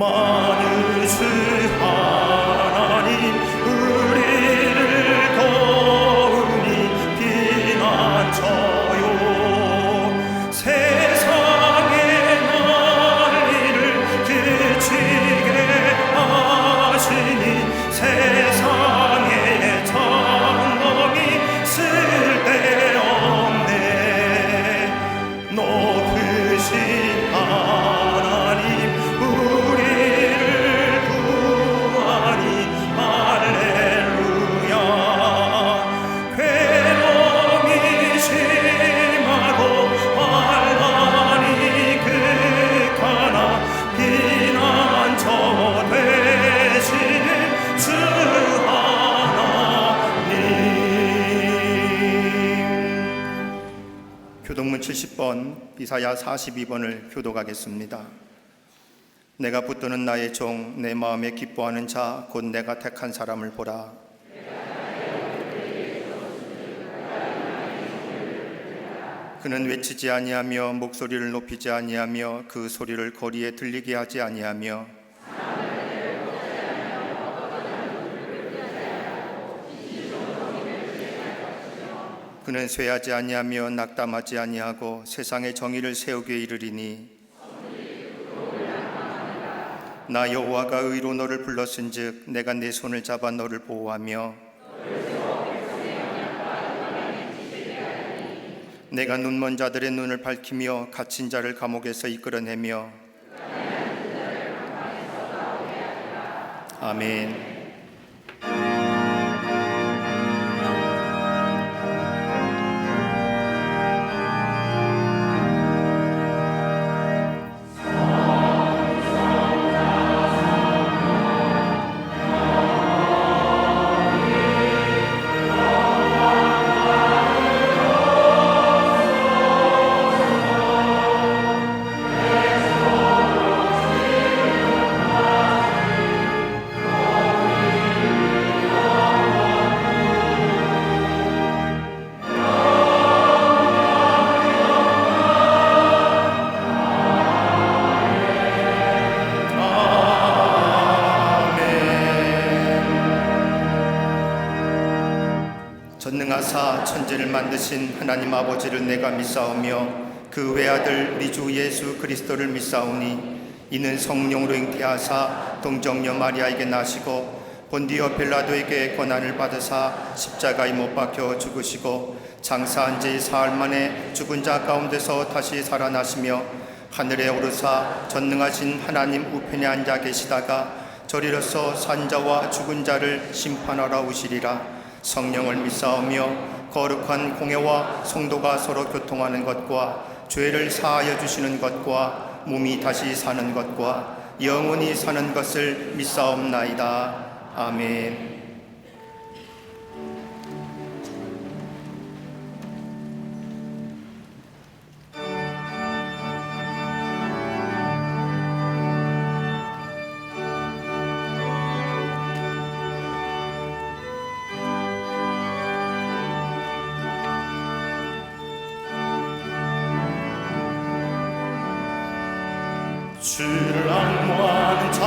많으신 하나님 우리를 도우니 피난처요. 세상의 난리를 그치게 하시니 세상의 장엄이 쓸데없네. 높으신 하나님 우리를 구하니 할렐루야. 괴로움이 심하고 환난이 극하나 피난처 되시는 주 하나님. 교동문 70번, 이사야 42번을 교독하겠습니다. 내가 붙드는 나의 종, 내 마음에 기뻐하는 자, 곧 내가 택한 사람을 보라. 그는 외치지 아니하며 목소리를 높이지 아니하며 그 소리를 거리에 들리게 하지 아니하며 그는 쇠하지 아니하며 낙담하지 아니하고 세상의 정의를 세우게 이르리니 나 여호와가 의로 너를 불렀은즉 내가 내 손을 잡아 너를 보호하며 내가 눈먼 자들의 눈을 밝히며 갇힌 자를 감옥에서 이끌어내며 아멘. 전능하사 천지를 만드신 하나님 아버지를 내가 믿사오며 그 외아들 우리 주 예수 그리스도를 믿사오니 이는 성령으로 잉태하사 동정녀 마리아에게 나시고 본디오 빌라도에게 고난을 받으사 십자가에 못 박혀 죽으시고 장사한 지 사흘 만에 죽은 자 가운데서 다시 살아나시며 하늘에 오르사 전능하신 하나님 우편에 앉아 계시다가 저리로서 산자와 죽은 자를 심판하러 오시리라. 성령을 믿사오며 거룩한 공회와 성도가 서로 교통하는 것과 죄를 사하여 주시는 것과 몸이 다시 사는 것과 영원히 사는 것을 믿사옵나이다. 아멘. 주를 앙모하는 자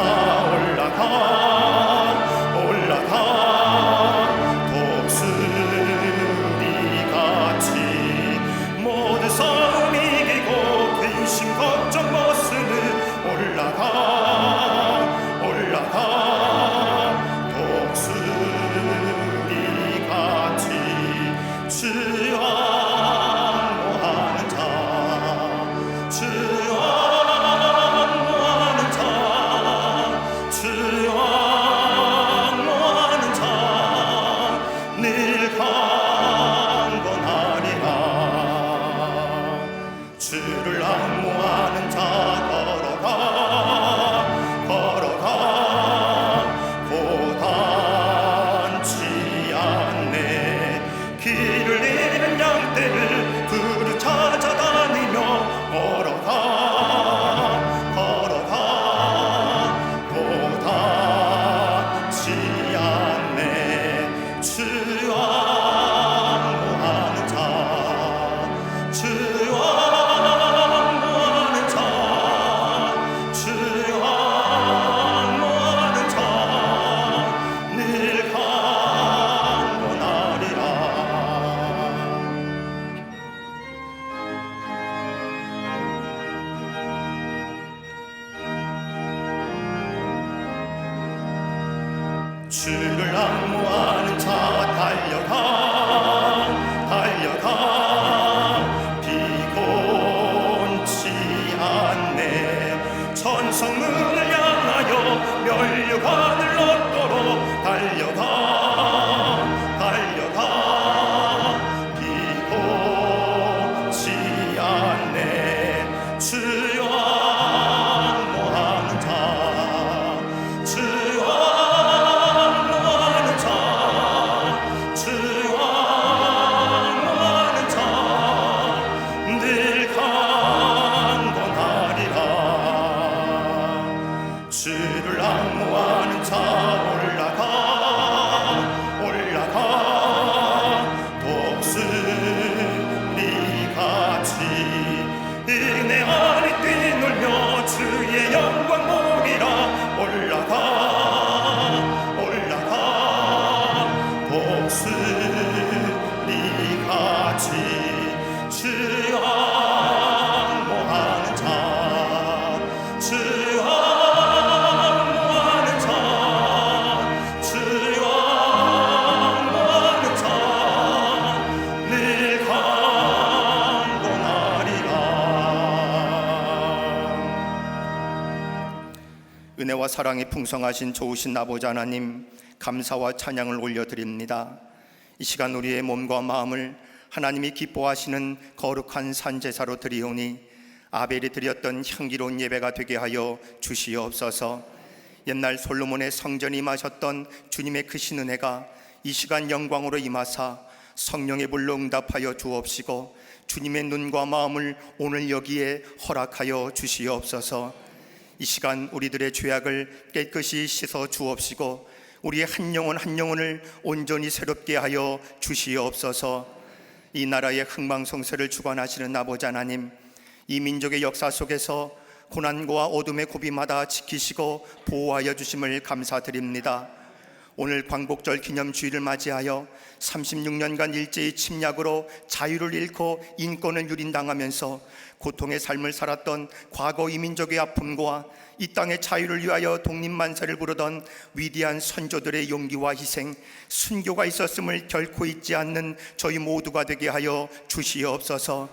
올라가 독수리같이 모든 싸움 이기고 근심 걱정 못 쓰는 올라가 독수리같이 주 앙모하는 자 주를 앙모하는 자 걸어가 고단치 않네. 길을 잃은 양떼를 그를 찾아다니며 걸어가 고단치 않네. 주 앙모하는 자 주를 앙모하는 자 달려가 달려가 비곤치 않네. 천성문을 향하여 면류관을 얻도록 달려가 달려가 비곤치 않네. 주여 앙모하는 자 주여 앙모하는 자 주여 앙모하는 자 늘 강건하리라. 주를 앙모하는 자 올라가 독수리같이 은혜 안에 뛰놀며 주의 영광 보리라. 올라가 독수리같이 주여 앙모하는 자 주여 앙모하는 자 주여 앙모하는 자 늘 강건하리라. 은혜와 사랑이 풍성하신 좋으신 아버지 하나님, 감사와 찬양을 올려드립니다. 이 시간 우리의 몸과 마음을 하나님이 기뻐하시는 거룩한 산제사로 드리오니 아벨이 드렸던 향기로운 예배가 되게 하여 주시옵소서. 옛날 솔로몬의 성전에 임하셨던 주님의 크신 은혜가 이 시간 영광으로 임하사 성령의 불로 응답하여 주옵시고 주님의 눈과 마음을 오늘 여기에 허락하여 주시옵소서. 이 시간 우리들의 죄악을 깨끗이 씻어 주옵시고 우리의 한 영혼 한 영혼을 온전히 새롭게 하여 주시옵소서. 이 나라의 흥망성쇠를 주관하시는 아버지 하나님, 이 민족의 역사 속에서 고난과 어둠의 고비마다 지키시고 보호하여 주심을 감사드립니다. 오늘 광복절 기념주일을 맞이하여 36년간 일제의 침략으로 자유를 잃고 인권을 유린당하면서 고통의 삶을 살았던 과거 이민족의 아픔과 이 땅의 자유를 위하여 독립만세를 부르던 위대한 선조들의 용기와 희생, 순교가 있었음을 결코 잊지 않는 저희 모두가 되게 하여 주시옵소서.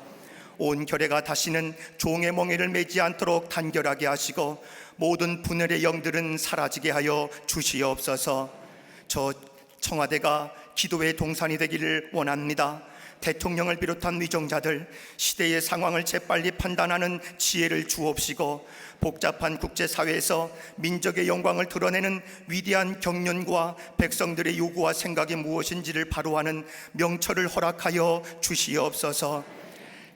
온 결의가 다시는 종의 멍에를 매지 않도록 단결하게 하시고 모든 분열의 영들은 사라지게 하여 주시옵소서. 저 청와대가 기도의 동산이 되기를 원합니다. 대통령을 비롯한 위정자들, 시대의 상황을 재빨리 판단하는 지혜를 주옵시고 복잡한 국제사회에서 민족의 영광을 드러내는 위대한 경륜과 백성들의 요구와 생각이 무엇인지를 바로 아는 명철을 허락하여 주시옵소서.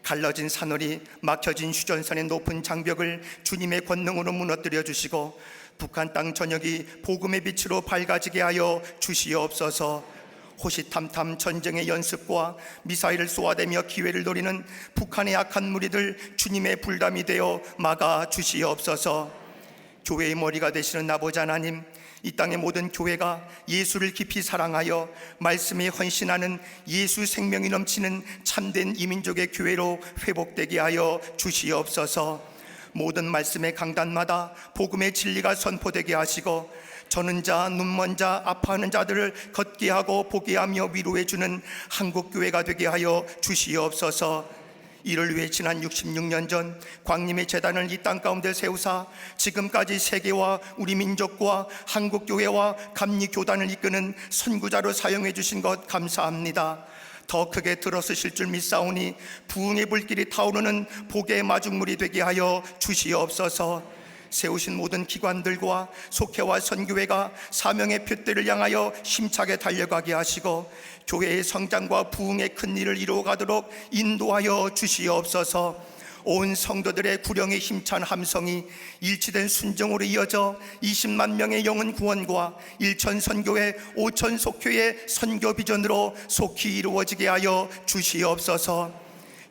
갈라진 산허리, 막혀진 휴전선의 높은 장벽을 주님의 권능으로 무너뜨려 주시고 북한 땅 전역이 복음의 빛으로 밝아지게 하여 주시옵소서. 호시탐탐 전쟁의 연습과 미사일을 쏘아대며 기회를 노리는 북한의 악한 무리들 주님의 불담이 되어 막아 주시옵소서. 교회의 머리가 되시는 아버지 하나님, 이 땅의 모든 교회가 예수를 깊이 사랑하여 말씀에 헌신하는 예수 생명이 넘치는 참된 이민족의 교회로 회복되게 하여 주시옵소서. 모든 말씀의 강단마다 복음의 진리가 선포되게 하시고 저는 자, 눈먼 자, 아파하는 자들을 걷게 하고 보게 하며 위로해 주는 한국교회가 되게 하여 주시옵소서. 이를 위해 지난 66년 전 광림의 재단을 이 땅 가운데 세우사 지금까지 세계와 우리 민족과 한국교회와 감리교단을 이끄는 선구자로 사용해 주신 것 감사합니다. 더 크게 들어서실 줄 믿사오니 부흥의 불길이 타오르는 복의 마중물이 되게 하여 주시옵소서. 세우신 모든 기관들과 속회와 선교회가 사명의 표대를 향하여 힘차게 달려가게 하시고 교회의 성장과 부흥의 큰 일을 이루어가도록 인도하여 주시옵소서. 온 성도들의 구령의 힘찬 함성이 일치된 순종으로 이어져 20만 명의 영혼 구원과 1천 선교회 5천 속회의 선교 비전으로 속히 이루어지게 하여 주시옵소서.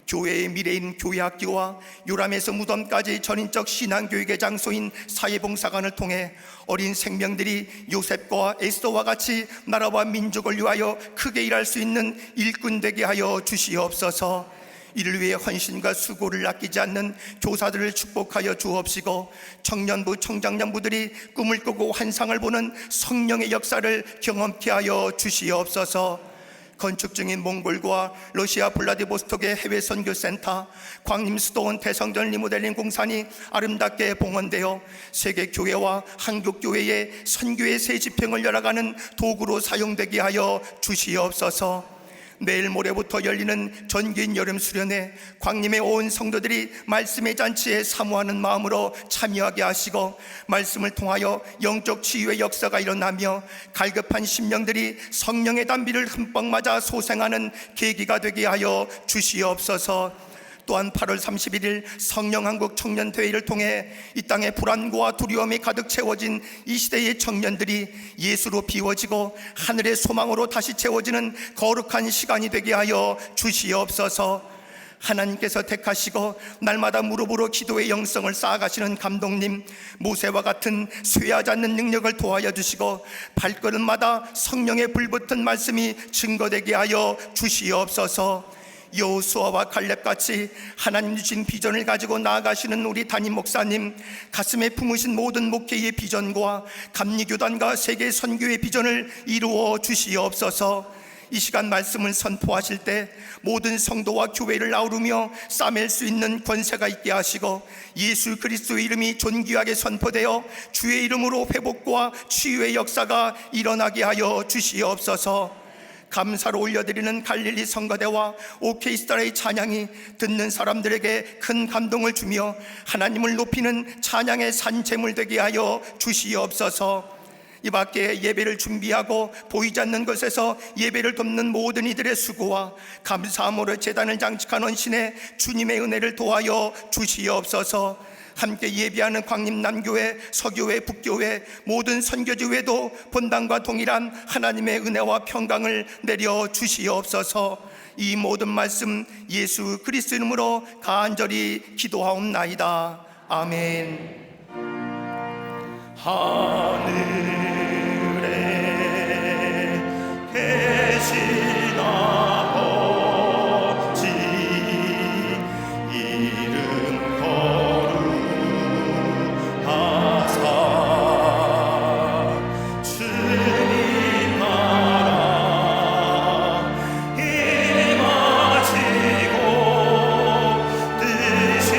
교회의 미래인 교회학교와 요람에서 무덤까지 전인적 신앙교육의 장소인 사회봉사관을 통해 어린 생명들이 요셉과 에스더와 같이 나라와 민족을 위하여 크게 일할 수 있는 일꾼 되게 하여 주시옵소서. 이를 위해 헌신과 수고를 아끼지 않는 교사들을 축복하여 주옵시고, 청년부, 청장년부들이 꿈을 꾸고 환상을 보는 성령의 역사를 경험케 하여 주시옵소서. 건축 중인 몽골과 러시아 블라디보스톡의 해외 선교센터, 광림 수도원 대성전 리모델링 공산이 아름답게 봉헌되어 세계 교회와 한국 교회의 선교의 새 지평을 열어가는 도구로 사용되게 하여 주시옵소서. 내일 모레부터 열리는 전기인 여름 수련회, 광림의 온 성도들이 말씀의 잔치에 사모하는 마음으로 참여하게 하시고, 말씀을 통하여 영적 치유의 역사가 일어나며 갈급한 심령들이 성령의 단비를 흠뻑 맞아 소생하는 계기가 되게 하여 주시옵소서. 또한 8월 31일 성령한국 청년대회를 통해 이 땅에 불안과 두려움이 가득 채워진 이 시대의 청년들이 예수로 비워지고 하늘의 소망으로 다시 채워지는 거룩한 시간이 되게 하여 주시옵소서. 하나님께서 택하시고 날마다 무릎으로 기도의 영성을 쌓아가시는 감독님, 모세와 같은 쇠하지 않는 능력을 도와여 주시고 발걸음마다 성령의 불붙은 말씀이 증거되게 하여 주시옵소서. 여호수아와 갈렙같이 하나님 주신 비전을 가지고 나아가시는 우리 담임 목사님, 가슴에 품으신 모든 목회의 비전과 감리교단과 세계 선교의 비전을 이루어 주시옵소서. 이 시간 말씀을 선포하실 때 모든 성도와 교회를 아우르며 싸맬 수 있는 권세가 있게 하시고, 예수 그리스도의 이름이 존귀하게 선포되어 주의 이름으로 회복과 치유의 역사가 일어나게 하여 주시옵소서. 감사로 올려드리는 갈릴리 성가대와 오케스트라의 찬양이 듣는 사람들에게 큰 감동을 주며 하나님을 높이는 찬양의 산재물 되게 하여 주시옵소서. 이 밖에 예배를 준비하고 보이지 않는 것에서 예배를 돕는 모든 이들의 수고와 감사함으로 제단을 장식한 헌신에 주님의 은혜를 도하여 주시옵소서. 함께 예배하는 광림남교회, 서교회, 북교회 모든 선교지 외에도 본당과 동일한 하나님의 은혜와 평강을 내려 주시옵소서. 이 모든 말씀 예수 그리스도 이름으로 간절히 기도하옵나이다. 아멘. 하늘에 계신 아버지 이름 거룩하사 주님 나라 임하시고 뜻이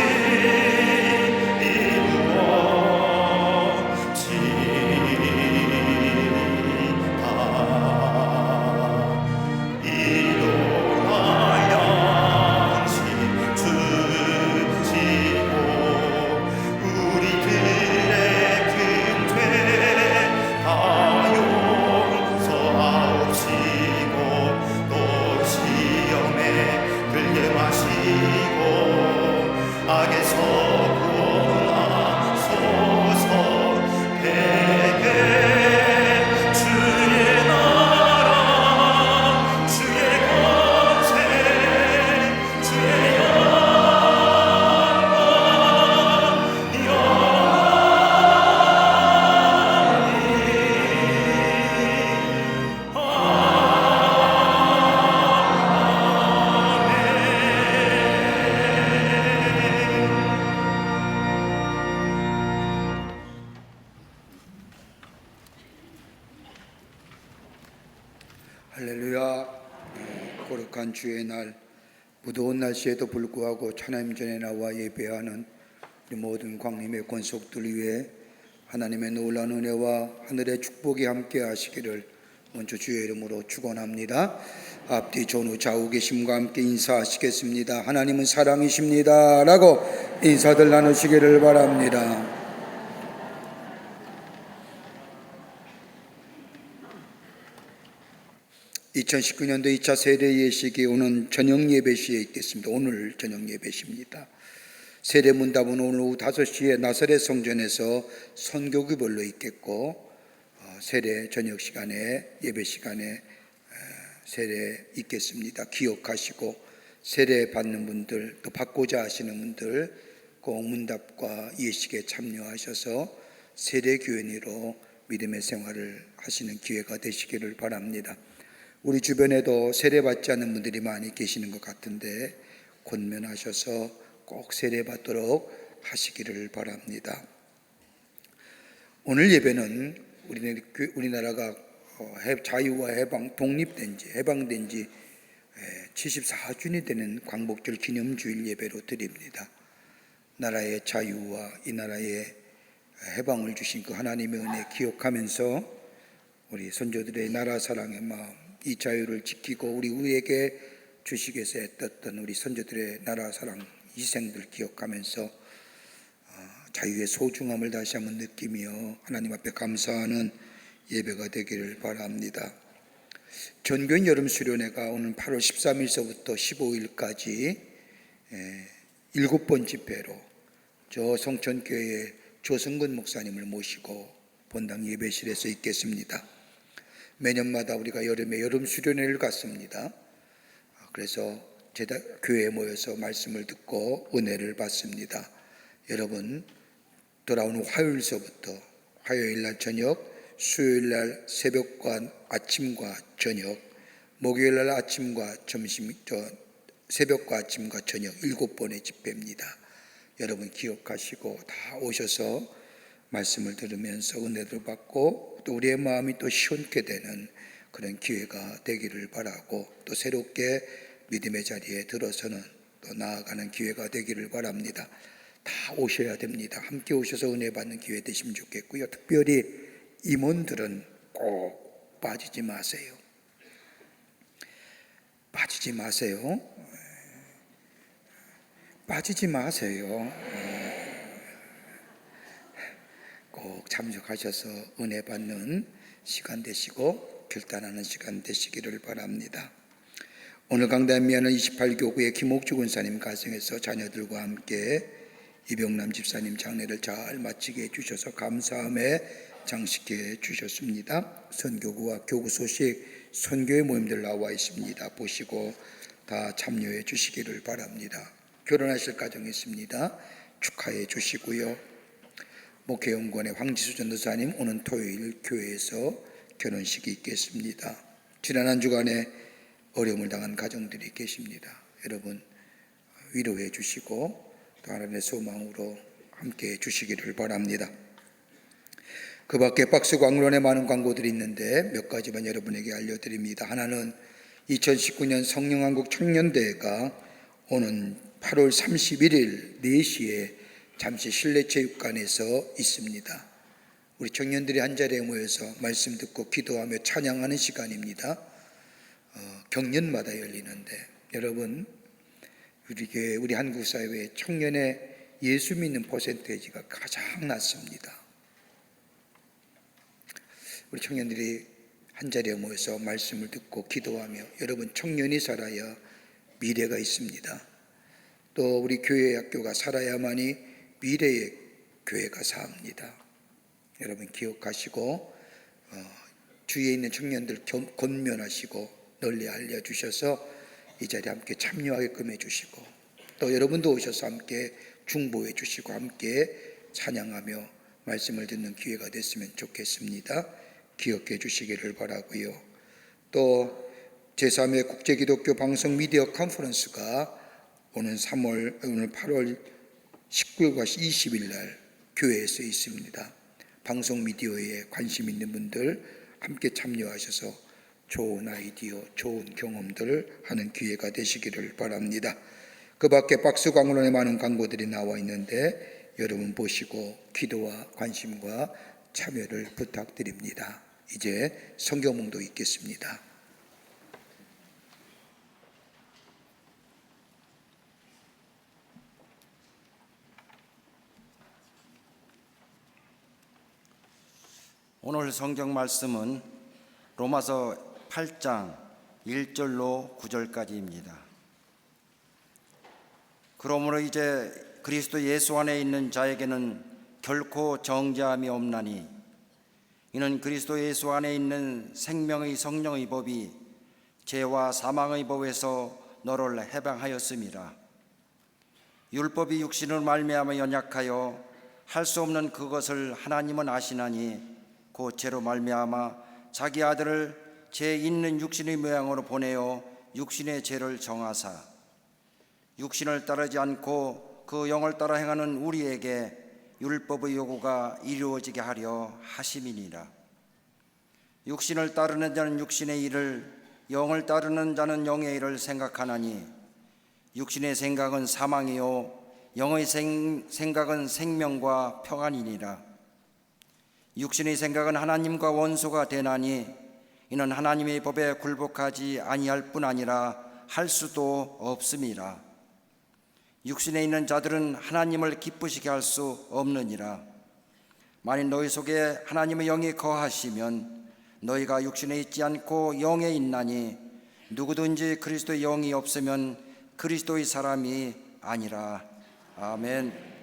할렐루야. 거룩한 주의 날, 무더운 날씨에도 불구하고 하나님 전에 나와 예배하는 우리 모든 광림의 권속들 위해 하나님의 놀라운 은혜와 하늘의 축복이 함께 하시기를 먼저 주의 이름으로 축원합니다. 앞뒤 전후 좌우 계심과 함께 인사하시겠습니다. 하나님은 사랑이십니다 라고 인사들 나누시기를 바랍니다. (2019년도) 2차 세례 예식이 오는 저녁 예배 시에 있겠습니다. 오늘 저녁 예배 시입니다. 세례 문답은 오늘 오후 5시에 나사렛 성전에서 선교구별로 있겠고, 세례 저녁 시간에 예배 시간에 세례 있겠습니다. 기억하시고 세례 받는 분들, 또 받고자 하시는 분들 꼭 문답과 예식에 참여하셔서 세례 교인으로 믿음의 생활을 하시는 기회가 되시기를 바랍니다. 우리 주변에도 세례받지 않는 분들이 많이 계시는 것 같은데 권면하셔서 꼭 세례받도록 하시기를 바랍니다. 오늘 예배는 우리나라가 자유와 해방된 지 74주년이 되는 광복절 기념주일 예배로 드립니다. 나라의 자유와 이 나라의 해방을 주신 그 하나님의 은혜 기억하면서 우리 선조들의 나라 사랑의 마음, 이 자유를 지키고 우리에게 주시기 위해서 애썼던 우리 선조들의 나라 사랑 희생들 기억하면서 자유의 소중함을 다시 한번 느끼며 하나님 앞에 감사하는 예배가 되기를 바랍니다. 전교인 여름 수련회가 오늘 8월 13일서부터 15일까지 7번 집회로 저 성천교회의 조승근 목사님을 모시고 본당 예배실에서 있겠습니다. 매년마다 우리가 여름에 여름 수련회를 갔습니다. 그래서 교회에 모여서 말씀을 듣고 은혜를 받습니다. 여러분 돌아오는 화요일날 저녁, 수요일날 새벽과 아침과 저녁, 목요일날 아침과 새벽과 아침과 저녁 7번의 집회입니다. 여러분 기억하시고 다 오셔서 말씀을 들으면서 은혜를 받고 또 우리의 마음이 또 시원케 되는 그런 기회가 되기를 바라고 또 새롭게 믿음의 자리에 들어서는 또 나아가는 기회가 되기를 바랍니다. 다 오셔야 됩니다. 함께 오셔서 은혜 받는 기회 되시면 좋겠고요. 특별히 임원들은 꼭 빠지지 마세요. 빠지지 마세요. 빠지지 마세요. 꼭 참석하셔서 은혜 받는 시간 되시고 결단하는 시간 되시기를 바랍니다. 오늘 강단미아는 28교구의 김옥주 군사님 가정에서 자녀들과 함께 이병남 집사님 장례를 잘 마치게 해주셔서 감사함에 장식해 주셨습니다. 선교구와 교구 소식 선교회 모임들 나와 있습니다. 보시고 다 참여해 주시기를 바랍니다. 결혼하실 가정이 있습니다. 축하해 주시고요. 목회연구원의 황지수 전도사님 오는 토요일 교회에서 결혼식이 있겠습니다. 지난 한 주간에 어려움을 당한 가정들이 계십니다. 여러분 위로해 주시고 또 하나님의 소망으로 함께해 주시기를 바랍니다. 그 밖에 박스 광론에 많은 광고들이 있는데 몇 가지만 여러분에게 알려드립니다. 하나는 2019년 성령한국 청년대회가 오는 8월 31일 4시에 잠시 실내체육관에서 있습니다. 우리 청년들이 한자리에 모여서 말씀 듣고 기도하며 찬양하는 시간입니다. 경년마다 열리는데 여러분 우리 한국 사회의 청년의 예수 믿는 퍼센테이지가 가장 낮습니다. 우리 청년들이 한자리에 모여서 말씀을 듣고 기도하며 여러분 청년이 살아야 미래가 있습니다. 또 우리 교회 학교가 살아야만이 미래의 교회가 삽니다. 여러분 기억하시고 주위에 있는 청년들 권면하시고 널리 알려주셔서 이 자리에 함께 참여하게끔 해주시고 또 여러분도 오셔서 함께 중보해 주시고 함께 찬양하며 말씀을 듣는 기회가 됐으면 좋겠습니다. 기억해 주시기를 바라고요. 또 제3회 국제기독교 방송 미디어 컨퍼런스가 오늘 8월 19일과 20일 날 교회에서 있습니다. 방송 미디어에 관심 있는 분들 함께 참여하셔서 좋은 아이디어, 좋은 경험들을 하는 기회가 되시기를 바랍니다. 그 밖에 박스 광론에 많은 광고들이 나와 있는데 여러분 보시고 기도와 관심과 참여를 부탁드립니다. 이제 성경봉도 있겠습니다. 오늘 성경 말씀은 로마서 8장 1절로 9절까지입니다. 그러므로 이제 그리스도 예수 안에 있는 자에게는 결코 정죄함이 없나니 이는 그리스도 예수 안에 있는 생명의 성령의 법이 죄와 사망의 법에서 너를 해방하였음이라. 율법이 육신으로 말미암아 연약하여 할 수 없는 그것을 하나님은 아시나니 곧 죄로 말미암아 자기 아들을 죄 있는 육신의 모양으로 보내어 육신의 죄를 정하사 육신을 따르지 않고 그 영을 따라 행하는 우리에게 율법의 요구가 이루어지게 하려 하심이니라. 육신을 따르는 자는 육신의 일을, 영을 따르는 자는 영의 일을 생각하나니 육신의 생각은 사망이요 영의 생각은 생명과 평안이니라. 육신의 생각은 하나님과 원수가 되나니 이는 하나님의 법에 굴복하지 아니할 뿐 아니라 할 수도 없음이라. 육신에 있는 자들은 하나님을 기쁘시게 할 수 없느니라. 만일 너희 속에 하나님의 영이 거하시면 너희가 육신에 있지 않고 영에 있나니 누구든지 그리스도의 영이 없으면 그리스도의 사람이 아니라. 아멘.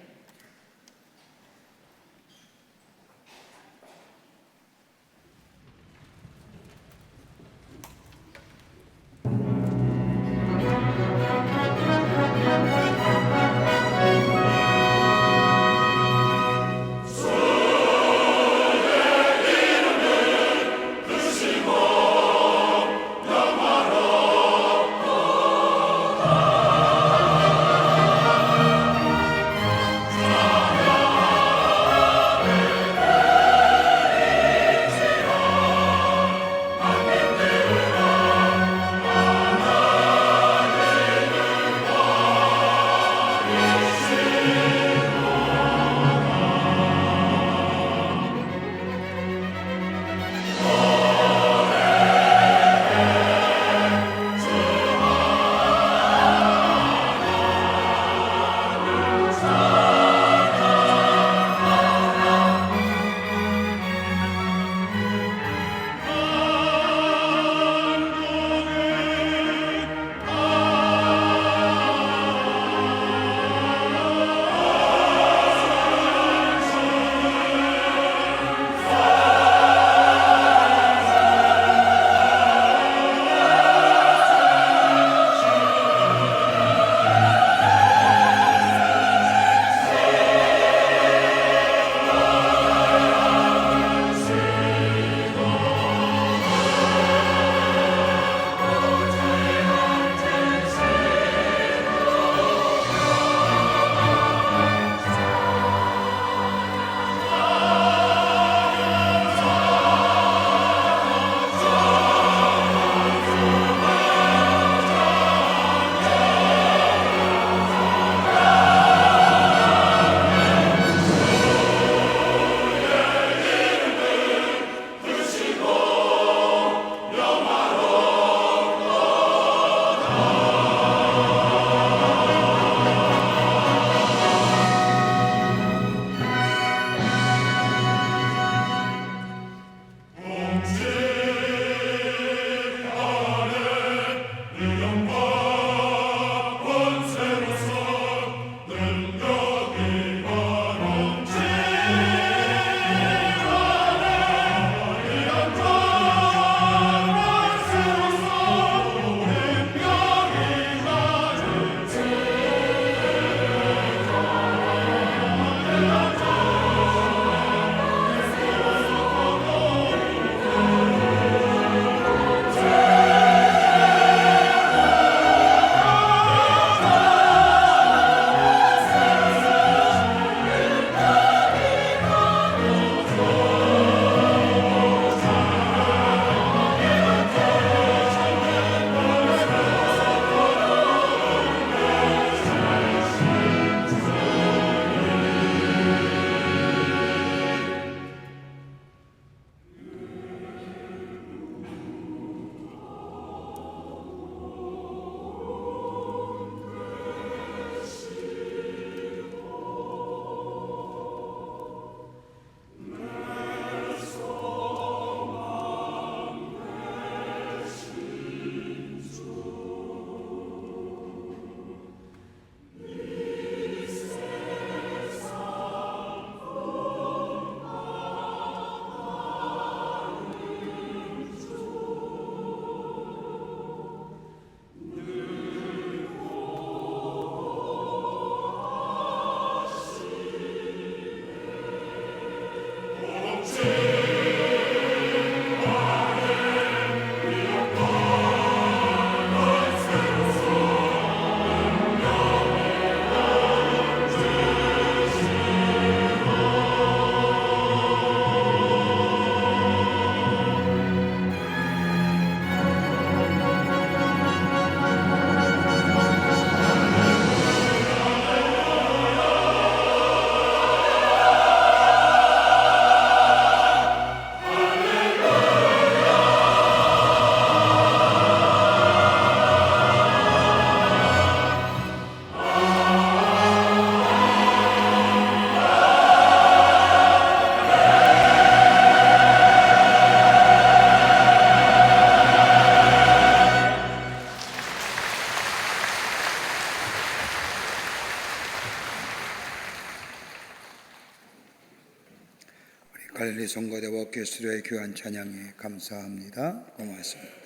갈릴리 성가대와 오케스트라의 귀한 찬양에 감사합니다. 고맙습니다.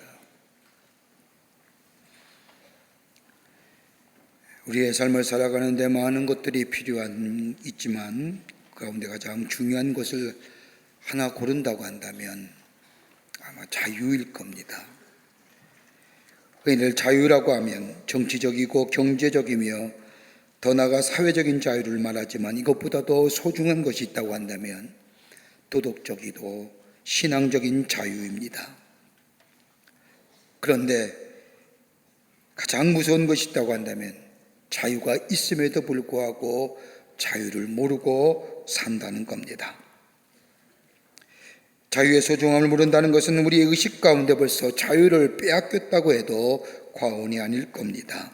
우리의 삶을 살아가는데 많은 것들이 있지만 그 가운데 가장 중요한 것을 하나 고른다고 한다면 아마 자유일 겁니다. 늘 자유라고 하면 정치적이고 경제적이며 더 나아가 사회적인 자유를 말하지만 이것보다 더 소중한 것이 있다고 한다면 도덕적이고 신앙적인 자유입니다. 그런데 가장 무서운 것이 있다고 한다면 자유가 있음에도 불구하고 자유를 모르고 산다는 겁니다. 자유의 소중함을 모른다는 것은 우리의 의식 가운데 벌써 자유를 빼앗겼다고 해도 과언이 아닐 겁니다.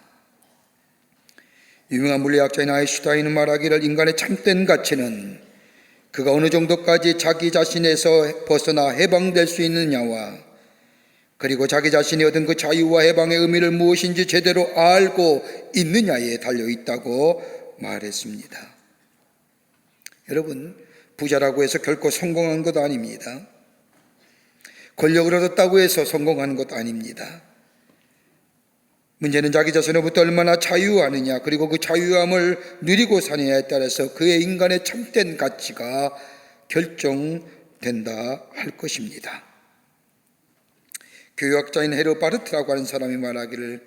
유명한 물리학자인 아인슈타인은 말하기를 인간의 참된 가치는 그가 어느 정도까지 자기 자신에서 벗어나 해방될 수 있느냐와 그리고 자기 자신이 얻은 그 자유와 해방의 의미를 무엇인지 제대로 알고 있느냐에 달려있다고 말했습니다. 여러분, 부자라고 해서 결코 성공한 것 아닙니다. 권력을 얻었다고 해서 성공하는 것 아닙니다. 문제는 자기 자신으로부터 얼마나 자유하느냐, 그리고 그 자유함을 누리고 사느냐에 따라서 그의 인간의 참된 가치가 결정된다 할 것입니다. 교육학자인 헤르바르트라고 하는 사람이 말하기를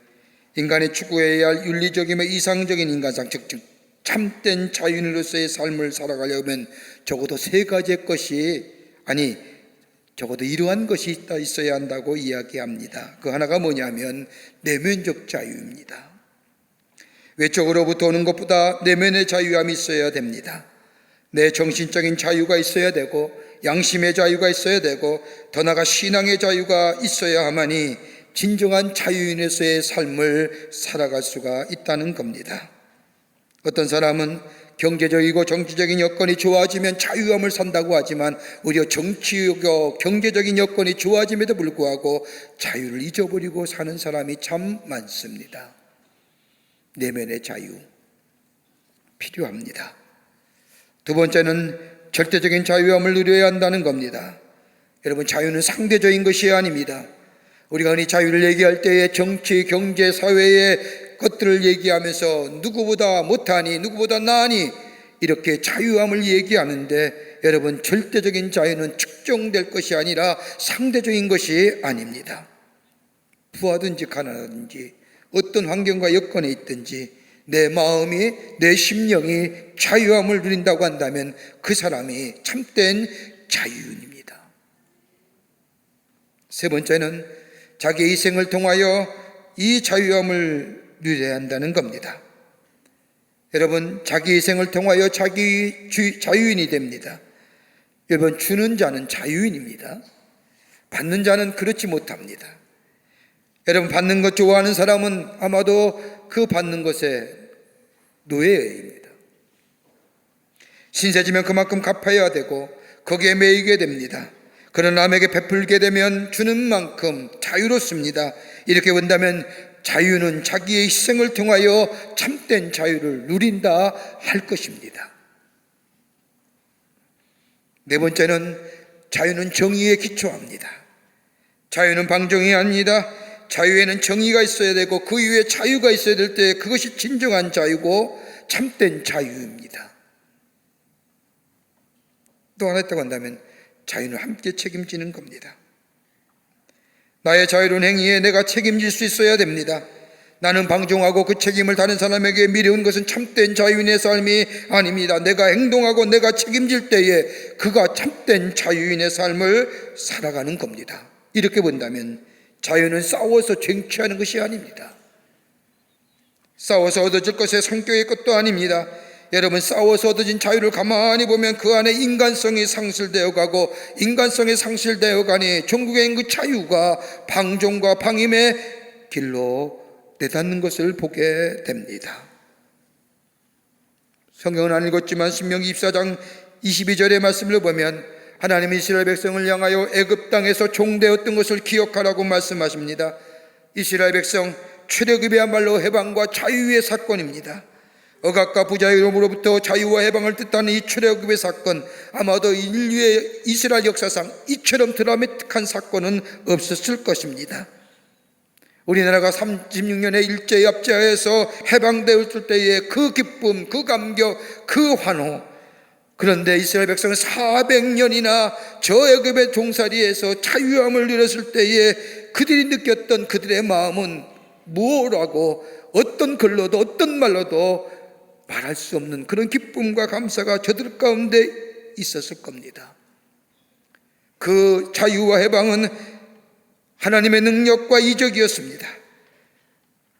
인간이 추구해야 할 윤리적이며 이상적인 인간상, 즉 참된 자유인으로서의 삶을 살아가려면 적어도 세 가지의 것이, 적어도 이러한 것이 있어야 한다고 이야기합니다. 그 하나가 뭐냐면 내면적 자유입니다. 외적으로부터 오는 것보다 내면의 자유함이 있어야 됩니다. 내 정신적인 자유가 있어야 되고 양심의 자유가 있어야 되고 더 나아가 신앙의 자유가 있어야 하마니 진정한 자유인으로서의 삶을 살아갈 수가 있다는 겁니다. 어떤 사람은 경제적이고 정치적인 여건이 좋아지면 자유함을 산다고 하지만 오히려 정치고 경제적인 여건이 좋아짐에도 불구하고 자유를 잊어버리고 사는 사람이 참 많습니다. 내면의 자유 필요합니다. 두 번째는 절대적인 자유함을 누려야 한다는 겁니다. 여러분, 자유는 상대적인 것이 아닙니다. 우리가 흔히 자유를 얘기할 때에 정치, 경제, 사회의 것들을 얘기하면서 누구보다 못하니, 누구보다 나으니 이렇게 자유함을 얘기하는데 여러분, 절대적인 자유는 측정될 것이 아니라 상대적인 것이 아닙니다. 부하든지 가난하든지 어떤 환경과 여건에 있든지 내 마음이, 내 심령이 자유함을 누린다고 한다면 그 사람이 참된 자유인입니다. 세 번째는 자기의 희생을 통하여 이 자유함을 누려야 한다는 겁니다. 여러분, 자기 희생을 통하여 자유인이 됩니다. 여러분, 주는 자는 자유인입니다. 받는 자는 그렇지 못합니다. 여러분, 받는 것 좋아하는 사람은 아마도 그 받는 것에 노예입니다. 신세지면 그만큼 갚아야 되고 거기에 매이게 됩니다. 그러나 남에게 베풀게 되면 주는 만큼 자유롭습니다. 이렇게 본다면 자유는 자기의 희생을 통하여 참된 자유를 누린다 할 것입니다. 네 번째는 자유는 정의에 기초합니다. 자유는 방종이 아닙니다. 자유에는 정의가 있어야 되고 그 이후에 자유가 있어야 될 때 그것이 진정한 자유고 참된 자유입니다. 또 하나 있다고 한다면 자유는 함께 책임지는 겁니다. 나의 자유로운 행위에 내가 책임질 수 있어야 됩니다. 나는 방종하고 그 책임을 다른 사람에게 미려온 것은 참된 자유인의 삶이 아닙니다. 내가 행동하고 내가 책임질 때에 그가 참된 자유인의 삶을 살아가는 겁니다. 이렇게 본다면 자유는 싸워서 쟁취하는 것이 아닙니다. 싸워서 얻어질 것의 성격의 것도 아닙니다. 여러분, 싸워서 얻어진 자유를 가만히 보면 그 안에 인간성이 상실되어 가고 인간성이 상실되어 가니 전국의 그 자유가 방종과 방임의 길로 내닫는 것을 보게 됩니다. 성경은 안 읽었지만 신명기 24장 22절의 말씀을 보면 하나님이 이스라엘 백성을 향하여 애굽 땅에서 종되었던 것을 기억하라고 말씀하십니다. 이스라엘 백성 출애굽이야말로 해방과 자유의 사건입니다. 억압과 부자유로부터 자유와 해방을 뜻하는 이 출애굽의 사건, 아마도 인류의 이스라엘 역사상 이처럼 드라마틱한 사건은 없었을 것입니다. 우리나라가 36년의 일제의 압제하에서 해방되었을 때의 그 기쁨, 그 감격, 그 환호. 그런데 이스라엘 백성은 400년이나 저 애굽의 종살이에서 자유함을 누렸을 때에 그들이 느꼈던 그들의 마음은 뭐라고, 어떤 글로도 어떤 말로도 말할 수 없는 그런 기쁨과 감사가 저들 가운데 있었을 겁니다. 그 자유와 해방은 하나님의 능력과 이적이었습니다.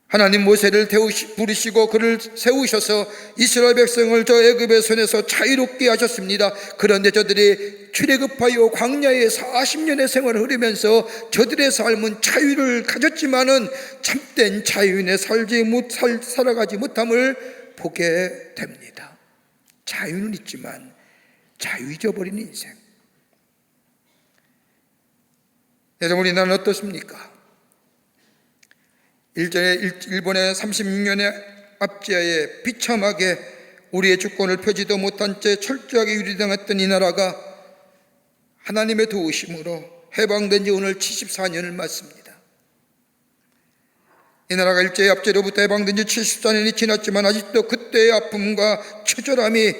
하나님 모세를 부르시고 그를 세우셔서 이스라엘 백성을 저 애굽의 손에서 자유롭게 하셨습니다. 그런데 저들이 출애굽하여 광야에 40년의 생활을 흐르면서 저들의 삶은 자유를 가졌지만은 참된 자유인의 살아가지 못함을 보게 됩니다. 자유는 있지만 자유 잊어버린 인생. 여러분, 우리나라는 어떻습니까? 일본의 36년의 압제하에 비참하게 우리의 주권을 펴지도 못한 채 철저하게 유리당했던 이 나라가 하나님의 도우심으로 해방된 지 오늘 74년을 맞습니다. 이 나라가 일제의 압제로부터 해방된 지 74년이 지났지만 아직도 그때의 아픔과 처절함이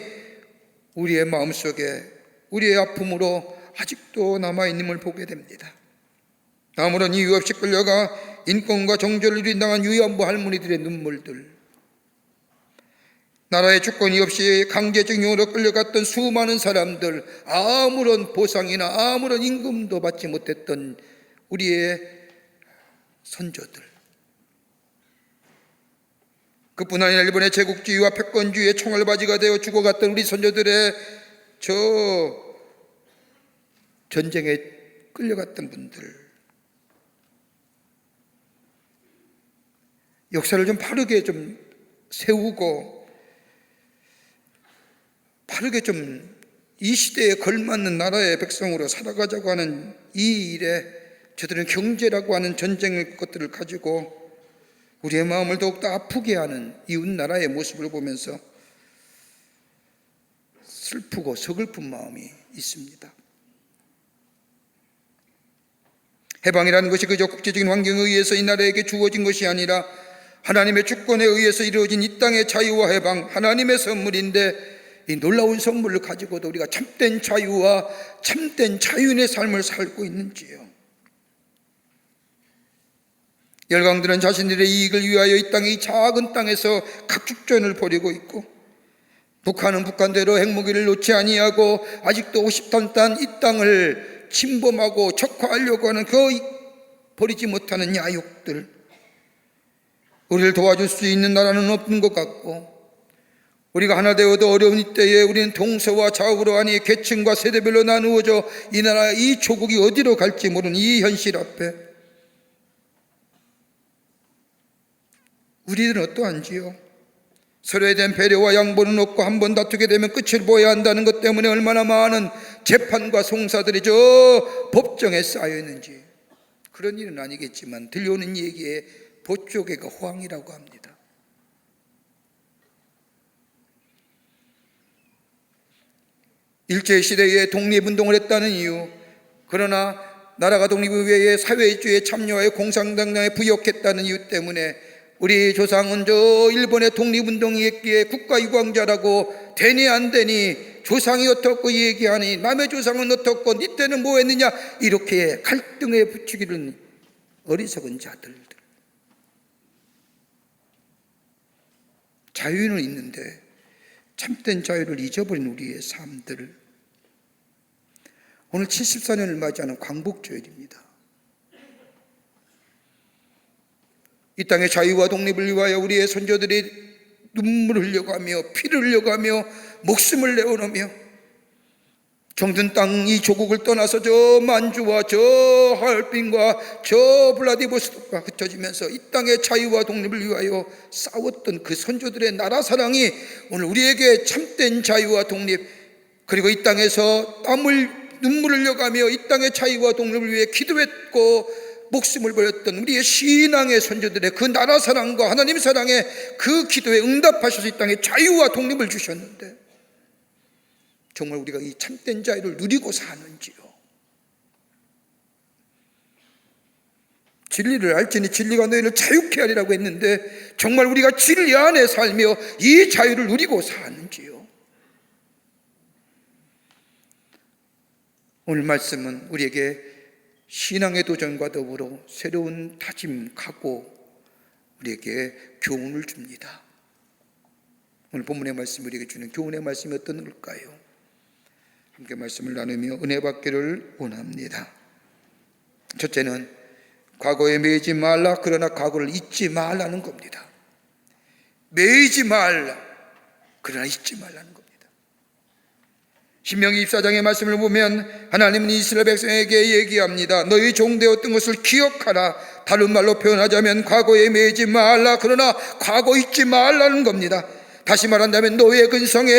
우리의 마음속에, 우리의 아픔으로 아직도 남아있음을 보게 됩니다. 아무런 이유 없이 끌려가 인권과 정조를 누린당한 위안부 할머니들의 눈물들, 나라의 주권이 없이 강제징용으로 끌려갔던 수많은 사람들, 아무런 보상이나 아무런 임금도 받지 못했던 우리의 선조들, 그뿐 아니라 일본의 제국주의와 패권주의의 총알바지가 되어 죽어갔던 우리 선조들의 저 전쟁에 끌려갔던 분들, 역사를 좀 바르게 좀 세우고 바르게 좀 이 시대에 걸맞는 나라의 백성으로 살아가자고 하는 이 일에 저들은 경제라고 하는 전쟁의 것들을 가지고 우리의 마음을 더욱더 아프게 하는 이웃 나라의 모습을 보면서 슬프고 서글픈 마음이 있습니다. 해방이라는 것이 그저 국제적인 환경에 의해서 이 나라에게 주어진 것이 아니라 하나님의 주권에 의해서 이루어진 이 땅의 자유와 해방, 하나님의 선물인데, 이 놀라운 선물을 가지고도 우리가 참된 자유와 참된 자유인의 삶을 살고 있는지요. 열강들은 자신들의 이익을 위하여 이 땅의 작은 땅에서 각축전을 벌이고 있고, 북한은 북한대로 핵무기를 놓지 아니하고 아직도 50톤 이 땅을 침범하고 적화하려고 하는 그 버리지 못하는 야욕들, 우리를 도와줄 수 있는 나라는 없는 것 같고, 우리가 하나 되어도 어려운 이때에 우리는 동서와 좌우로 아니 계층과 세대별로 나누어져 이 나라, 이 조국이 어디로 갈지 모르는 이 현실 앞에 우리들은 어떠한지요? 서로에 대한 배려와 양보는 없고 한 번 다투게 되면 끝을 보아야 한다는 것 때문에 얼마나 많은 재판과 송사들이 저 법정에 쌓여 있는지. 그런 일은 아니겠지만 들려오는 얘기에 보쪽에가 호황이라고 합니다. 일제시대에 독립운동을 했다는 이유, 그러나 나라가 독립의회에 사회주의에 참여하여 공산당량에 부역했다는 이유 때문에 우리 조상은 저 일본의 독립운동이었기에 국가유광자라고 되니 안 되니, 조상이 어떻고 얘기하니 남의 조상은 어떻고 니 때는 뭐 했느냐, 이렇게 갈등에 붙이기는 어리석은 자들. 자유는 있는데 참된 자유를 잊어버린 우리의 삶들. 오늘 74년을 맞이하는 광복절입니다. 이 땅의 자유와 독립을 위하여 우리의 선조들이 눈물을 흘려가며 피를 흘려가며 목숨을 내어놓으며 정든 땅 이 조국을 떠나서 저 만주와 저 하얼빈과 저 블라디보스토크가 흩어지면서 이 땅의 자유와 독립을 위하여 싸웠던 그 선조들의 나라 사랑이 오늘 우리에게 참된 자유와 독립, 그리고 이 땅에서 눈물을 흘려가며 이 땅의 자유와 독립을 위해 기도했고 목숨을 버렸던 우리의 신앙의 선조들의 그 나라 사랑과 하나님 사랑의 그 기도에 응답하셔서 이 땅에 자유와 독립을 주셨는데 정말 우리가 이 참된 자유를 누리고 사는지요? 진리를 알지니 진리가 너희를 자유케 하리라고 했는데 정말 우리가 진리 안에 살며 이 자유를 누리고 사는지요? 오늘 말씀은 우리에게 신앙의 도전과 더불어 새로운 다짐, 각오, 우리에게 교훈을 줍니다. 오늘 본문의 말씀이 우리에게 주는 교훈의 말씀이 어떤 걸까요? 함께 말씀을 나누며 은혜 받기를 원합니다. 첫째는 과거에 매이지 말라, 그러나 과거를 잊지 말라는 겁니다. 매이지 말라, 그러나 잊지 말라는 겁니다. 신명기 24장의 말씀을 보면 하나님은 이스라엘 백성에게 얘기합니다. 너희 종되었던 것을 기억하라. 다른 말로 표현하자면 과거에 매이지 말라, 그러나 과거 잊지 말라는 겁니다. 다시 말한다면 노예 근성에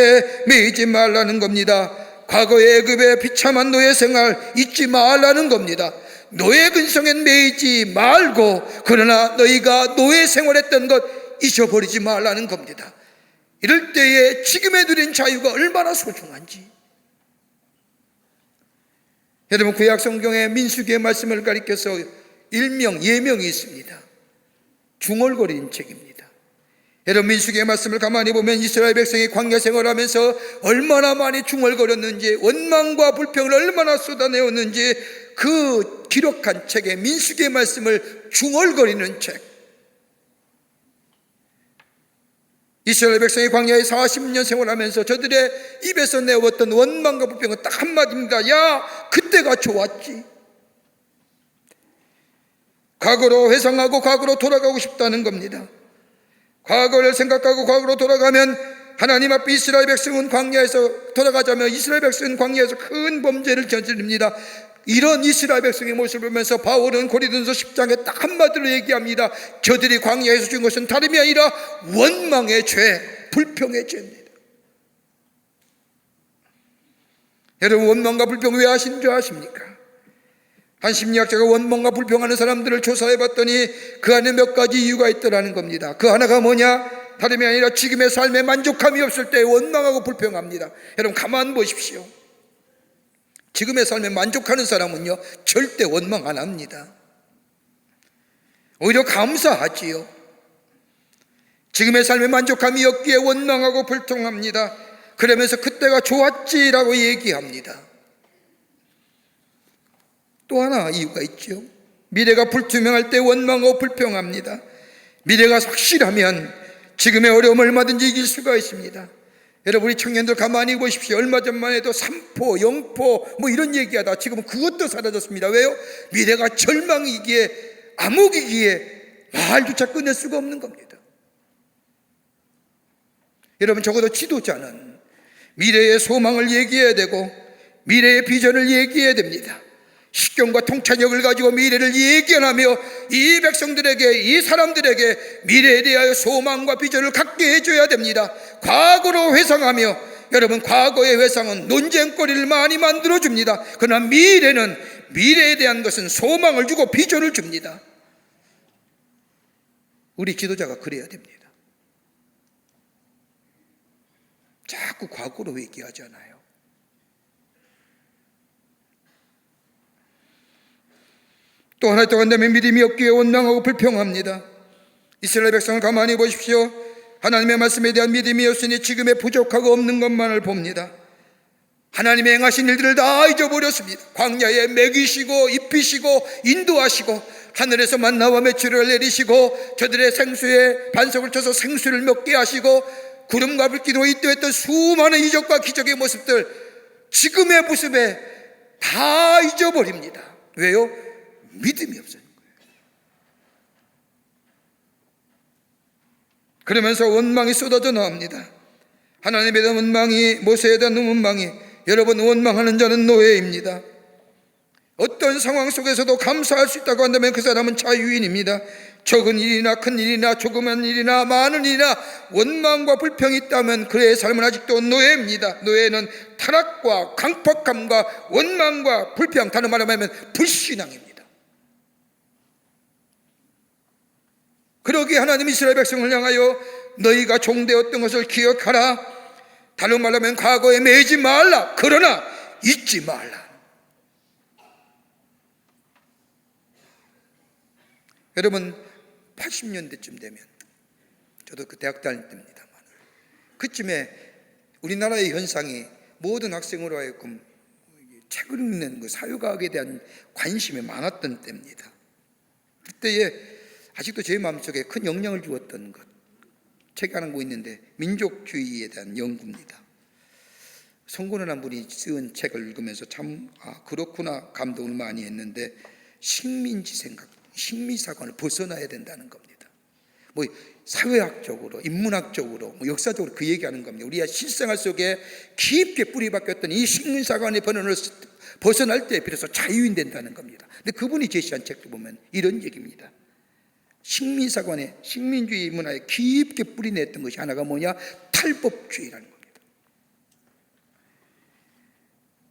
매이지 말라는 겁니다. 과거의 애굽의 비참한 노예 생활 잊지 말라는 겁니다. 노예 근성엔 매이지 말고 그러나 너희가 노예 생활했던 것 잊어버리지 말라는 겁니다. 이럴 때에 지금에 누린 자유가 얼마나 소중한지. 여러분, 구약 성경에 민수기의 말씀을 가리켜서 일명, 예명이 있습니다. 중얼거리는 책입니다. 여러분, 민수기의 말씀을 가만히 보면 이스라엘 백성이 광야 생활하면서 얼마나 많이 중얼거렸는지, 원망과 불평을 얼마나 쏟아내었는지 그 기록한 책에 민수기의 말씀을 중얼거리는 책. 이스라엘 백성이 광야에 40년 생활하면서 저들의 입에서 내어왔던 원망과 불평은 딱 한마디입니다. 야, 그때가 좋았지. 과거로 회상하고 과거로 돌아가고 싶다는 겁니다. 과거를 생각하고 과거로 돌아가면 하나님 앞에 이스라엘 백성은 광야에서 돌아가자면 이스라엘 백성은 광야에서 큰 범죄를 저지릅니다. 이런 이스라엘 백성의 모습을 보면서 바울은 고린도서 10장에 딱 한마디로 얘기합니다. 저들이 광야에서 준 것은 다름이 아니라 원망의 죄, 불평의 죄입니다. 여러분, 원망과 불평 왜 하시는 줄 아십니까? 한 심리학자가 원망과 불평하는 사람들을 조사해 봤더니 그 안에 몇 가지 이유가 있더라는 겁니다. 그 하나가 뭐냐? 다름이 아니라 지금의 삶에 만족함이 없을 때 원망하고 불평합니다. 여러분, 가만 보십시오. 지금의 삶에 만족하는 사람은요, 절대 원망 안 합니다. 오히려 감사하지요. 지금의 삶에 만족함이 없기에 원망하고 불평합니다. 그러면서 그때가 좋았지라고 얘기합니다. 또 하나 이유가 있죠. 미래가 불투명할 때 원망하고 불평합니다. 미래가 확실하면 지금의 어려움을 얼마든지 이길 수가 있습니다. 여러분, 우리 청년들 가만히 보십시오. 얼마 전만 해도 삼포, 영포 뭐 이런 얘기하다 지금은 그것도 사라졌습니다. 왜요? 미래가 절망이기에, 암흑이기에 말조차 꺼낼 수가 없는 겁니다. 여러분, 적어도 지도자는 미래의 소망을 얘기해야 되고 미래의 비전을 얘기해야 됩니다. 식견과 통찰력을 가지고 미래를 예견하며 이 백성들에게, 이 사람들에게 미래에 대하여 소망과 비전을 갖게 해줘야 됩니다. 과거로 회상하며, 여러분, 과거의 회상은 논쟁거리를 많이 만들어줍니다. 그러나 미래는, 미래에 대한 것은 소망을 주고 비전을 줍니다. 우리 지도자가 그래야 됩니다. 자꾸 과거로 얘기하잖아요. 또 하나 또 한다면 믿음이 없기에 원망하고 불평합니다. 이스라엘 백성을 가만히 보십시오. 하나님의 말씀에 대한 믿음이 없으니 지금의 부족하고 없는 것만을 봅니다. 하나님의 행하신 일들을 다 잊어버렸습니다. 광야에 먹이시고 입히시고 인도하시고 하늘에서 만나와 메추리를 내리시고 저들의 생수에 반석을 쳐서 생수를 먹게 하시고 구름과 불기로 인도했던 수많은 이적과 기적의 모습들, 지금의 모습에 다 잊어버립니다. 왜요? 믿음이 없어진 거예요. 그러면서 원망이 쏟아져 나옵니다. 하나님에 대한 원망이, 모세에 대한 원망이, 여러분, 원망하는 자는 노예입니다. 어떤 상황 속에서도 감사할 수 있다고 한다면 그 사람은 자유인입니다. 적은 일이나 큰 일이나 조그만 일이나 많은 일이나 원망과 불평이 있다면 그의 삶은 아직도 노예입니다. 노예는 타락과 강팍함과 원망과 불평, 다른 말로 하면 불신앙입니다. 그러기에 하나님 이스라엘 백성을 향하여 너희가 종되었던 것을 기억하라. 다른 말로 하면 과거에 매이지 말라. 그러나 잊지 말라. 여러분 80년대쯤 되면, 저도 그 대학 다닐 때입니다만, 그쯤에 우리나라의 현상이 모든 학생으로 하여금 책을 읽는 그 사회과학에 대한 관심이 많았던 때입니다. 그때에 아직도 제 마음속에 큰 영향을 주었던 것, 책 하나 보고 있는데 민족주의에 대한 연구입니다. 송건원 한 분이 쓴 책을 읽으면서 참 그렇구나 감동을 많이 했는데, 식민지 생각, 식민사관을 벗어나야 된다는 겁니다. 뭐 사회학적으로, 인문학적으로, 역사적으로 그 얘기하는 겁니다. 우리가 실생활 속에 깊게 뿌리 박혔던 이 식민사관의 번원을 벗어날 때 비로소 자유인 된다는 겁니다. 근데 그분이 제시한 책도 보면 이런 얘기입니다. 식민사관의, 식민주의 문화에 깊게 뿌리냈던 것이 하나가 뭐냐? 탈법주의라는 겁니다.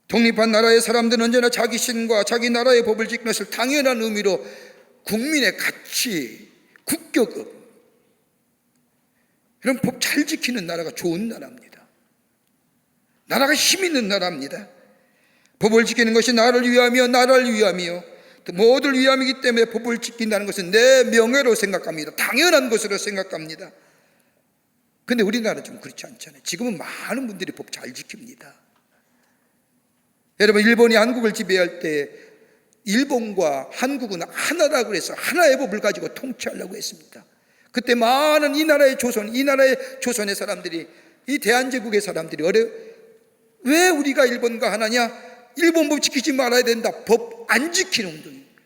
독립한 나라의 사람들은 언제나 자기 신과 자기 나라의 법을 지키는 것을 당연한 의미로 국민의 가치, 국격업, 이런 법 잘 지키는 나라가 좋은 나라입니다. 나라가 힘 있는 나라입니다. 법을 지키는 것이 나를 위함이요 나라를 위함이요 모두를 위함이기 때문에 법을 지킨다는 것은 내 명예로 생각합니다. 당연한 것으로 생각합니다. 그런데 우리나라는 좀 그렇지 않잖아요. 지금은 많은 분들이 법 잘 지킵니다. 여러분, 일본이 한국을 지배할 때 일본과 한국은 하나라고 해서 하나의 법을 가지고 통치하려고 했습니다. 그때 많은 이 나라의 조선의 사람들이, 이 대한제국의 사람들이 왜 우리가 일본과 하나냐? 일본 법 지키지 말아야 된다. 법 안 지키는 운동입니다.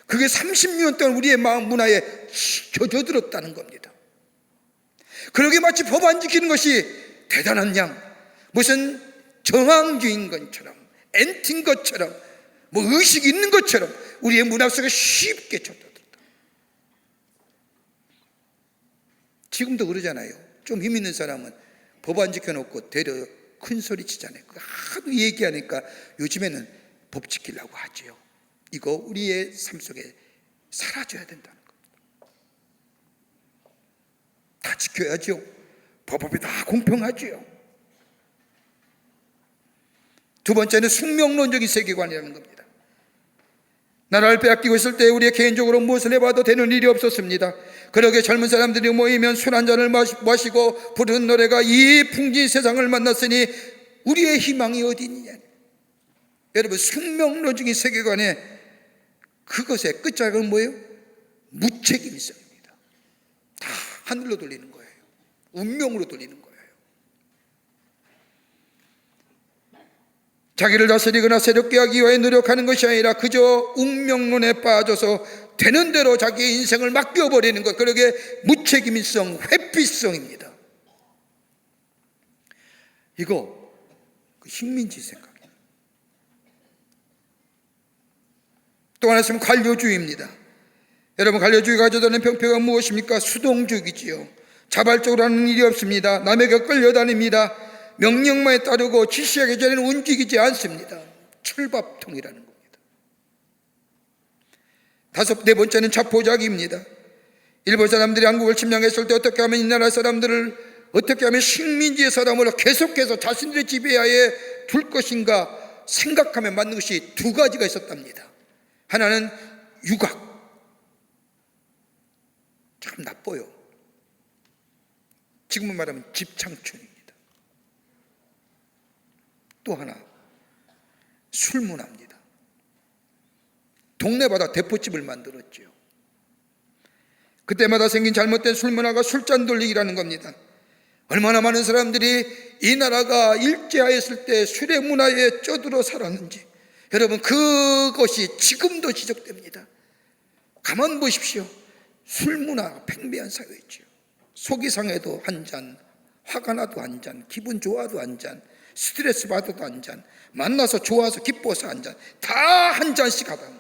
그게 30년 동안 우리의 마음 문화에 젖어들었다는 겁니다. 그러게 마치 법 안 지키는 것이 대단한 양, 무슨 정황주의인 것처럼, 엔티인 것처럼, 뭐 의식이 있는 것처럼 우리의 문화 속에 쉽게 젖어들었다. 지금도 그러잖아요. 좀 힘 있는 사람은 법 안 지켜놓고 되려 큰 소리 치잖아요. 하도 얘기하니까 요즘에는 법 지키려고 하지요. 이거 우리의 삶 속에 사라져야 된다는 겁니다. 다 지켜야죠. 법이 다 공평하지요. 두 번째는 숙명론적인 세계관이라는 겁니다. 나라를 빼앗기고 있을 때 우리의 개인적으로 무엇을 해봐도 되는 일이 없었습니다. 그러게 젊은 사람들이 모이면 술 한 잔을 마시고 부르는 노래가 이 풍진 세상을 만났으니 우리의 희망이 어디 있느냐. 여러분, 숙명론적인 세계관에 그것의 끝자락은 뭐예요? 무책임성입니다. 다 하늘로 돌리는 거예요. 운명으로 돌리는 거예요. 자기를 다스리거나 새롭게 하기 위해 노력하는 것이 아니라 그저 운명론에 빠져서 되는 대로 자기의 인생을 맡겨버리는 것, 그러게 무책임성, 회피성입니다. 이거 식민지 생각이에요. 또 하나 있으면 관료주의입니다. 여러분, 관료주의가 가져다는 병폐가 무엇입니까? 수동적이지요. 자발적으로 하는 일이 없습니다. 남에게 끌려다닙니다. 명령만에 따르고 지시하기 전에는 움직이지 않습니다. 철밥통이라는 겁니다. 네 번째는 자포자기입니다. 일본 사람들이 한국을 침략했을 때 어떻게 하면 이 나라 사람들을 어떻게 하면 식민지의 사람으로 계속해서 자신들의 지배하에 둘 것인가 생각하면 맞는 것이 두 가지가 있었답니다. 하나는 유각, 참 나빠요. 지금은 말하면 집창충입니다. 또 하나 술문화입니다. 동네마다 대포집을 만들었죠. 그때마다 생긴 잘못된 술문화가 술잔 돌리기라는 겁니다. 얼마나 많은 사람들이 이 나라가 일제하였을 때 술의 문화에 쩌들어 살았는지, 여러분, 그것이 지금도 지적됩니다. 가만 보십시오. 술문화 팽배한 사회죠. 속이 상해도 한 잔, 화가 나도 한 잔, 기분 좋아도 한 잔, 스트레스 받아도 한 잔, 만나서 좋아서 기뻐서 한 잔, 다 한 잔씩 하다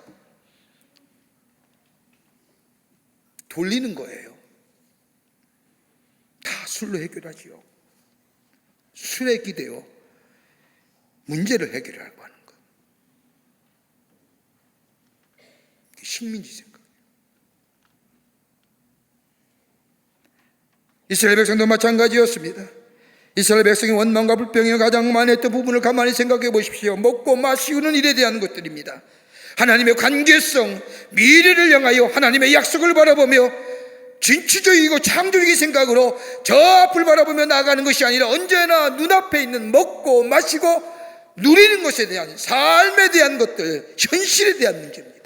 돌리는 거예요. 다 술로 해결하지요. 술에 기대어 문제를 해결하려고 하는 것. 식민지 생각. 이스라엘 백성도 마찬가지였습니다. 이스라엘 백성의 원망과 불평이 가장 많았던 부분을 가만히 생각해 보십시오. 먹고 마시우는 일에 대한 것들입니다. 하나님의 관계성, 미래를 향하여 하나님의 약속을 바라보며 진취적이고 창조적인 생각으로 저 앞을 바라보며 나아가는 것이 아니라 언제나 눈앞에 있는 먹고 마시고 누리는 것에 대한, 삶에 대한 것들, 현실에 대한 문제입니다.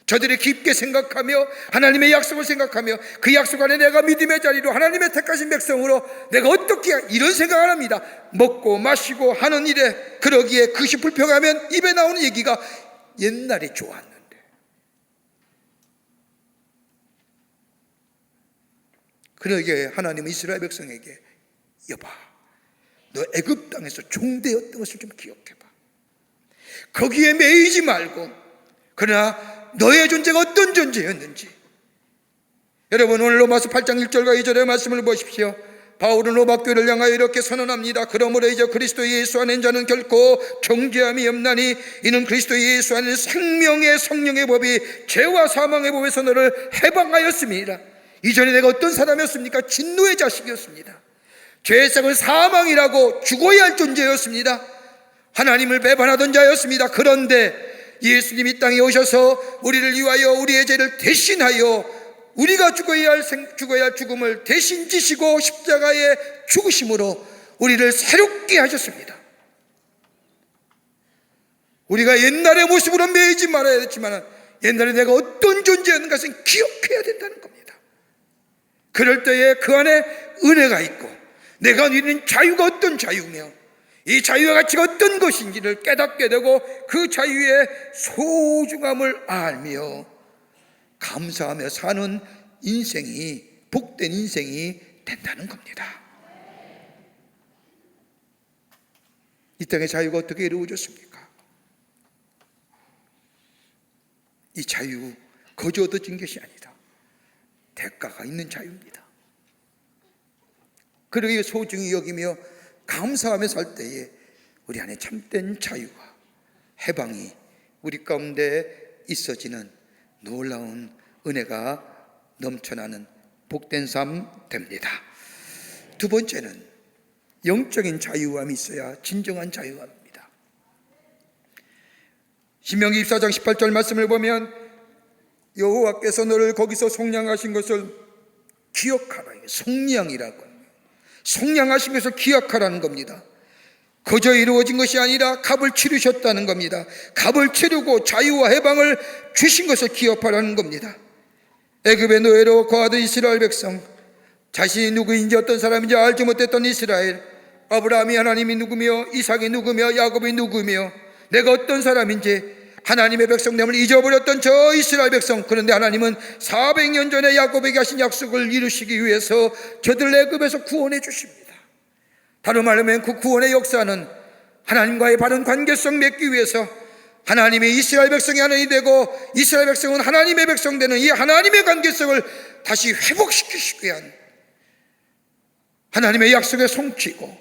저들이 깊게 생각하며 하나님의 약속을 생각하며 그 약속 안에 내가 믿음의 자리로 하나님의 택하신 백성으로 내가 어떻게, 이런 생각을 합니다. 먹고 마시고 하는 일에, 그러기에 그것이 불평하면 입에 나오는 얘기가 옛날에 좋았는데, 그러기에 하나님은 이스라엘 백성에게, 여봐, 너 애굽 땅에서 종되었던 것을 좀 기억해봐. 거기에 매이지 말고, 그러나 너의 존재가 어떤 존재였는지. 여러분, 오늘 로마서 8장 1절과 2절의 말씀을 보십시오. 바울은 로마 교회를 향하여 이렇게 선언합니다. 그러므로 이제 그리스도 예수 안에 있는 자는 결코 정죄함이 없나니 이는 그리스도 예수 안에 생명의 성령의 법이 죄와 사망의 법에서 너를 해방하였습니다. 이전에 내가 어떤 사람이었습니까? 진노의 자식이었습니다. 죄의 삭은 사망이라고 죽어야 할 존재였습니다. 하나님을 배반하던 자였습니다. 그런데 예수님이 땅에 오셔서 우리를 위하여 우리의 죄를 대신하여 우리가 죽어야 할 죽음을 대신 지시고 십자가에 죽으심으로 우리를 새롭게 하셨습니다. 우리가 옛날의 모습으로 매이지 말아야 했지만 옛날에 내가 어떤 존재였는가 것은 기억해야 된다는 겁니다. 그럴 때에 그 안에 은혜가 있고 내가 누리는 자유가 어떤 자유며 이 자유의 가치가 어떤 것인지를 깨닫게 되고 그 자유의 소중함을 알며 감사하며 사는 인생이, 복된 인생이 된다는 겁니다. 이 땅의 자유가 어떻게 이루어졌습니까? 이 자유 거저 얻어진 것이 아니다. 대가가 있는 자유입니다. 그러기에 소중히 여기며 감사하며 살 때에 우리 안에 참된 자유와 해방이 우리 가운데 있어지는 놀라운 은혜가 넘쳐나는 복된 삶 됩니다. 두 번째는 영적인 자유함이 있어야 진정한 자유함입니다. 신명기 24장 18절 말씀을 보면 여호와께서 너를 거기서 속량하신 것을 기억하라. 속량이라고, 속량하신 것을 기억하라는 겁니다. 거저 이루어진 것이 아니라 값을 치르셨다는 겁니다. 값을 치르고 자유와 해방을 주신 것을 기억하라는 겁니다. 애굽의 노예로 거하던 이스라엘 백성, 자신이 누구인지 어떤 사람인지 알지 못했던 이스라엘, 아브라함이 하나님이 누구며 이삭이 누구며 야곱이 누구며 내가 어떤 사람인지 하나님의 백성됨을 잊어버렸던 저 이스라엘 백성. 그런데 하나님은 400년 전에 야곱에게 하신 약속을 이루시기 위해서 저들을 애굽에서 구원해 주십니다. 다른 말로 하면 그 구원의 역사는 하나님과의 바른 관계성 맺기 위해서 하나님의 이스라엘 백성이 하나님이 되고 이스라엘 백성은 하나님의 백성 되는 이 하나님의 관계성을 다시 회복시키시기 위한 하나님의 약속의 성취고,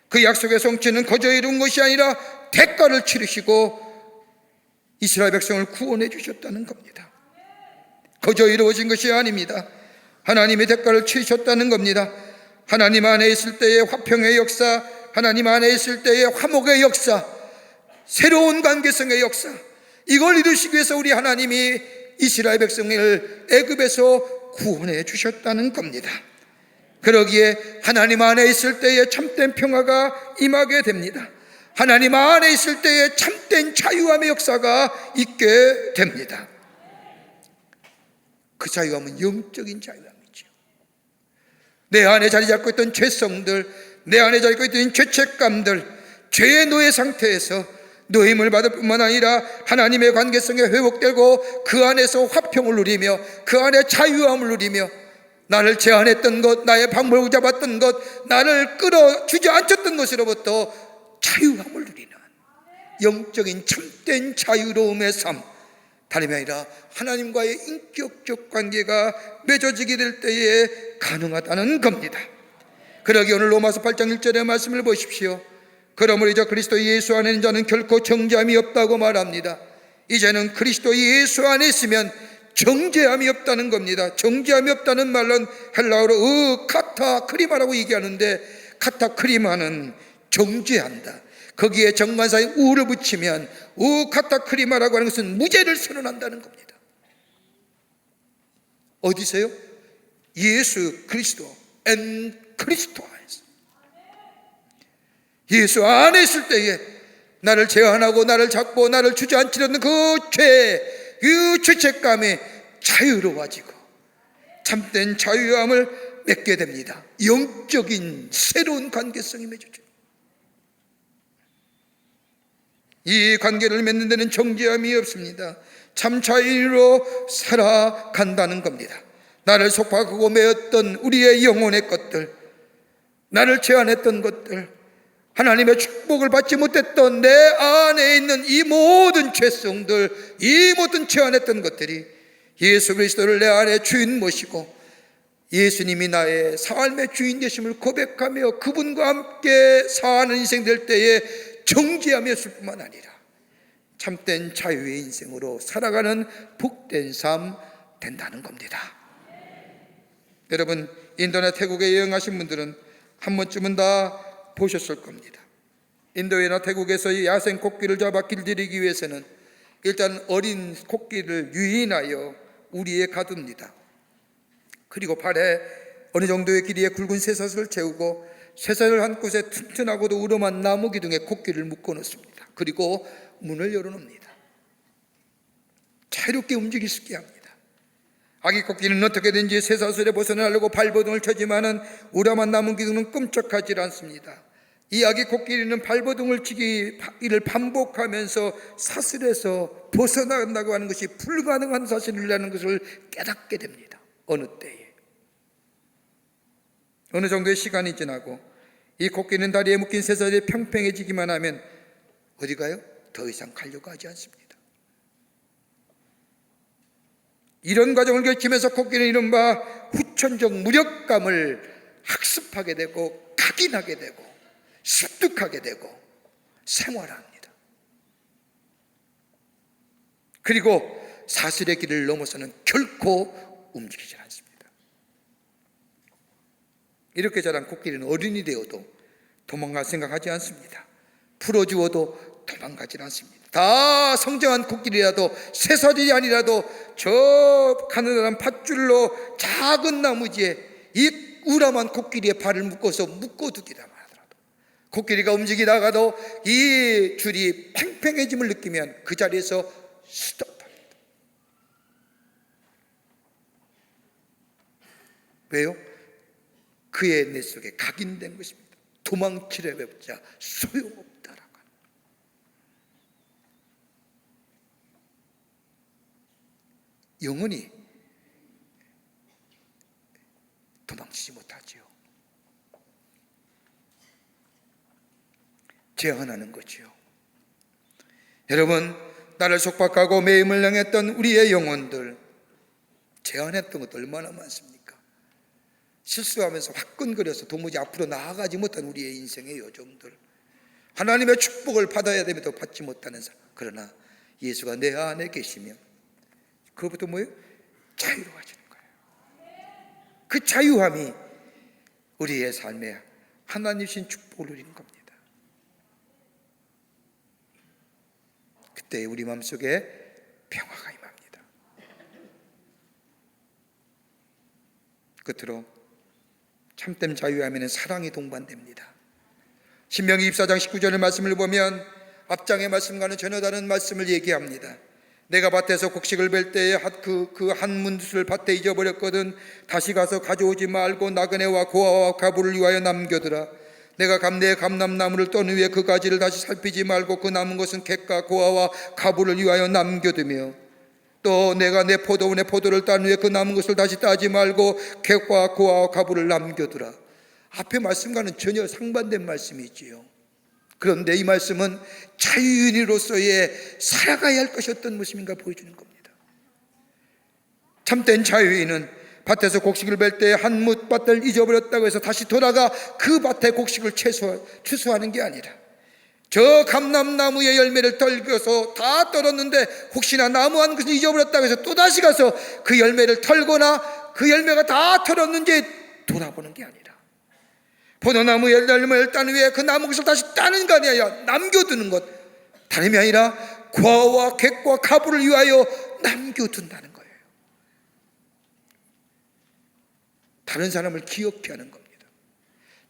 그 약속의 성취는 거저 이룬 것이 아니라 대가를 치르시고 이스라엘 백성을 구원해 주셨다는 겁니다. 거저 이루어진 것이 아닙니다. 하나님의 대가를 치르셨다는 겁니다. 하나님 안에 있을 때의 화평의 역사, 하나님 안에 있을 때의 화목의 역사, 새로운 관계성의 역사, 이걸 이루시기 위해서 우리 하나님이 이스라엘 백성을 애굽에서 구원해 주셨다는 겁니다. 그러기에 하나님 안에 있을 때에 참된 평화가 임하게 됩니다. 하나님 안에 있을 때에 참된 자유함의 역사가 있게 됩니다. 그 자유함은 영적인 자유함이죠. 내 안에 자리 잡고 있던 죄성들, 내 안에 자리 잡고 있던 죄책감들, 죄의 노예 상태에서 노임을 받을 뿐만 아니라 하나님의 관계성에 회복되고 그 안에서 화평을 누리며 그 안에 자유함을 누리며 나를 제한했던 것, 나의 방법을 잡았던 것, 나를 끌어주지 않았던 것으로부터 자유함을 누리는 영적인 참된 자유로움의 삶, 다름이 아니라 하나님과의 인격적 관계가 맺어지게 될 때에 가능하다는 겁니다. 그러기 오늘 로마서 8장 1절의 말씀을 보십시오. 그러므로 이제 그리스도 예수 안에 있는 자는 결코 정죄함이 없다고 말합니다. 이제는 그리스도 예수 안에 있으면 정죄함이 없다는 겁니다. 정죄함이 없다는 말은 헬라어로 카타크리마라고 얘기하는데, 카타크리마는 정죄한다. 거기에 정관사인 우를 붙이면 카타크리마라고 하는 것은 무죄를 선언한다는 겁니다. 어디서요? 예수 그리스도 엔 그리스도 안에서. 예수 안에 있을 때에 나를 제한하고 나를 잡고 나를 주저앉히려는 그 죄책감에 자유로워지고 참된 자유함을 맺게 됩니다. 영적인 새로운 관계성이 맺어져요. 이 관계를 맺는 데는 정죄함이 없습니다. 참 자유로 살아간다는 겁니다. 나를 속박하고 매었던 우리의 영혼의 것들, 나를 제한했던 것들, 하나님의 축복을 받지 못했던 내 안에 있는 이 모든 죄성들, 이 모든 제한했던 것들이 예수 그리스도를 내 안에 주인 모시고 예수님이 나의 삶의 주인 되심을 고백하며 그분과 함께 사는 인생 될 때에 정죄함이 없을 뿐만 아니라 참된 자유의 인생으로 살아가는 복된 삶 된다는 겁니다. 여러분, 인도나 태국에 여행하신 분들은 한 번쯤은 다 보셨을 겁니다. 인도나 태국에서 야생 코끼리를 잡아 길들이기 위해서는 일단 어린 코끼리를 유인하여 우리에 가둡니다. 그리고 발에 어느 정도의 길이의 굵은 쇠사슬을 채우고 쇠사슬을 한 곳에 튼튼하고도 우름한 나무 기둥에 코끼리를 묶어 놓습니다. 그리고 문을 열어놓습니다. 자유롭게 움직일 수 있게 합니다. 아기 코끼리는 어떻게든지 쇠사슬에 벗어나려고 발버둥을 쳐지만은 우람한 나무 기둥은 끔찍하지 않습니다. 이 아기 코끼리는 발버둥을 치기를 반복하면서 사슬에서 벗어난다고 하는 것이 불가능한 사실이라는 것을 깨닫게 됩니다. 어느 때에 어느 정도의 시간이 지나고 이 코끼리는 다리에 묶인 쇠사슬이 평평해지기만 하면 어디 가요? 더 이상 가려고 하지 않습니다. 이런 과정을 거치면서 코끼리는 이른바 후천적 무력감을 학습하게 되고 각인하게 되고 습득하게 되고 생활합니다. 그리고 사슬의 길을 넘어서는 결코 움직이지 않습니다. 이렇게 자란 코끼리는 어른이 되어도 도망갈 생각하지 않습니다. 풀어주어도 도망가지 않습니다. 다 성장한 코끼리라도 새살이 아니라도 저 가느다란 밧줄로 작은 나무지에 이 우람한 코끼리의 발을 묶어두기다 하더라도 코끼리가 움직이다가도 이 줄이 팽팽해짐을 느끼면 그 자리에서 스톱합니다. 왜요? 그의 내 속에 각인된 것입니다. 도망치려 해봤자 소용없다라고. 영원히 도망치지 못하지요. 제한하는 거지요. 여러분, 나를 속박하고 매임을 당했던 우리의 영혼들, 제한했던 것도 얼마나 많습니까? 실수하면서 화끈거려서 도무지 앞으로 나아가지 못한 우리의 인생의 여정들, 하나님의 축복을 받아야 됨에도 받지 못하는 삶. 그러나 예수가 내 안에 계시면 그것부터 뭐예요? 자유로워지는 거예요. 그 자유함이 우리의 삶에 하나님 주신 축복을 누리는 겁니다. 그때 우리 마음속에 평화가 임합니다. 끝으로 참된 자유함에는 사랑이 동반됩니다. 신명기 24장 19절의 말씀을 보면 앞장의 말씀과는 전혀 다른 말씀을 얘기합니다. 내가 밭에서 곡식을 벨 때에 그 한 문수를 밭에 잊어버렸거든. 다시 가서 가져오지 말고 나그네와 고아와 가부를 위하여 남겨두라. 내가 감내의 감람나무를 떤 후에 그 가지를 다시 살피지 말고 그 남은 것은 객과 고아와 가부를 위하여 남겨두며, 또 내가 내 포도원의 포도를 딴 후에 그 남은 것을 다시 따지 말고 객과 고아와 가부를 남겨두라. 앞의 말씀과는 전혀 상반된 말씀이지요. 그런데 이 말씀은 자유인으로서의 살아가야 할 것이 어떤 모습인가 보여주는 겁니다. 참된 자유인은 밭에서 곡식을 벨 때 한 뭇밭을 잊어버렸다고 해서 다시 돌아가 그 밭에 곡식을 추수하는 게 아니라 저 감람나무의 열매를 털어서 다 떨었는데 혹시나 나무 한 것을 잊어버렸다고 해서 또다시 가서 그 열매를 털거나 그 열매가 다 털었는지 돌아보는 게 아니라, 포도나무 열매를 딴 후에 그 나무 것을 다시 따는 거 아니라 남겨두는 것, 다름이 아니라 과와 객과 가부를 위하여 남겨둔다는 거예요. 다른 사람을 기억케 하는 겁니다.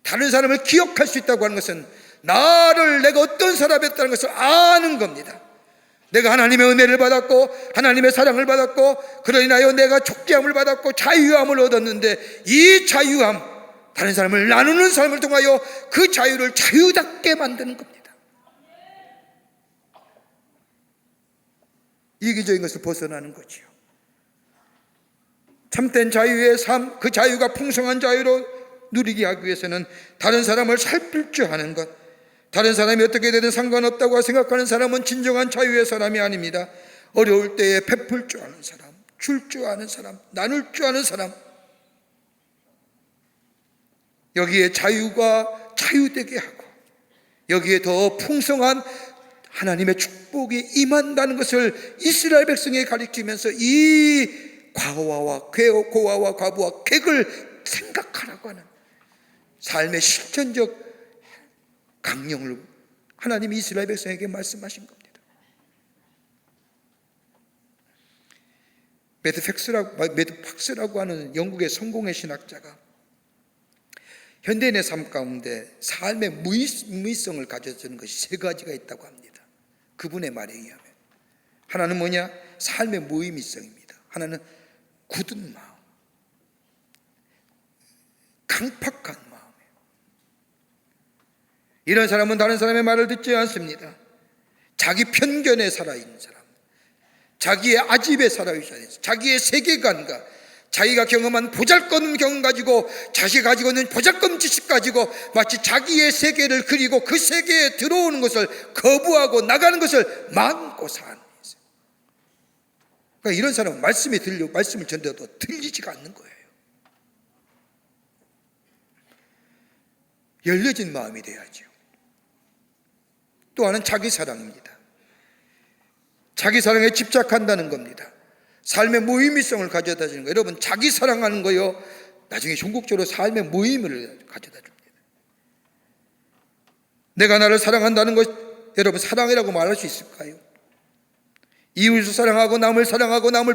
다른 사람을 기억할 수 있다고 하는 것은 나를, 내가 어떤 사람이었다는 것을 아는 겁니다. 내가 하나님의 은혜를 받았고 하나님의 사랑을 받았고 그로 인하여 내가 촉지함을 받았고 자유함을 얻었는데, 이 자유함, 다른 사람을 나누는 삶을 통하여 그 자유를 자유답게 만드는 겁니다. 이기적인 것을 벗어나는 거지요. 참된 자유의 삶, 그 자유가 풍성한 자유로 누리게 하기 위해서는 다른 사람을 살필 줄 아는 것, 다른 사람이 어떻게 되든 상관없다고 생각하는 사람은 진정한 자유의 사람이 아닙니다. 어려울 때에 베풀 줄 아는 사람, 줄 줄 아는 사람, 나눌 줄 아는 사람, 여기에 자유가 자유되게 하고 여기에 더 풍성한 하나님의 축복이 임한다는 것을 이스라엘 백성에게 가르치면서 이 과와와 고아와 과부와 객을 생각하라고 하는 삶의 실천적 강령을 하나님이 이스라엘 백성에게 말씀하신 겁니다. 매드 팍스라고 하는 영국의 성공의 신학자가 현대인의 삶 가운데 삶의 무의성을 가져주는 것이 세 가지가 있다고 합니다. 그분의 말에 의하면 하나는 뭐냐? 삶의 무의미성입니다. 하나는 굳은 마음, 강팍한 마음이에요. 이런 사람은 다른 사람의 말을 듣지 않습니다. 자기 편견에 살아있는 사람, 자기의 아집에 살아있는 사람, 자기의 세계관과 자기가 경험한 보잘것없는 경험 가지고, 자기가 가지고 있는 보잘것없는 지식 가지고 마치 자기의 세계를 그리고 그 세계에 들어오는 것을 거부하고 나가는 것을 마음고 사는 거예요. 그러니까 이런 사람은 말씀을 전해도 들리지가 않는 거예요. 열려진 마음이 돼야죠. 또 하나는 자기 사랑입니다. 자기 사랑에 집착한다는 겁니다. 삶의 무의미성을 가져다 주는 거예요. 여러분, 자기 사랑하는 거요, 나중에 궁극적으로 삶의 무의미를 가져다 줍니다. 내가 나를 사랑한다는 것, 여러분, 사랑이라고 말할 수 있을까요? 이웃을 사랑하고 남을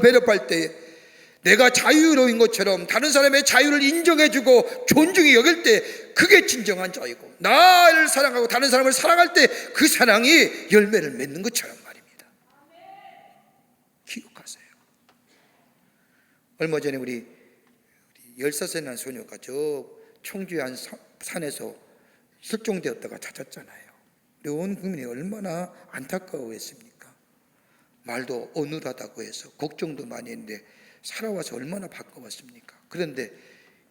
배려할 때 내가 자유로운 것처럼 다른 사람의 자유를 인정해주고 존중히 여길 때 그게 진정한 자유고, 나를 사랑하고 다른 사람을 사랑할 때 그 사랑이 열매를 맺는 것처럼 말입니다. 기억하세요. 얼마 전에 우리 14살 난 소녀가 저 청주의 한 산에서 실종되었다가 찾았잖아요. 온 국민이 얼마나 안타까워했습니까? 말도 어눌하다고 해서 걱정도 많이 했는데 살아와서 얼마나 바꿔왔습니까? 그런데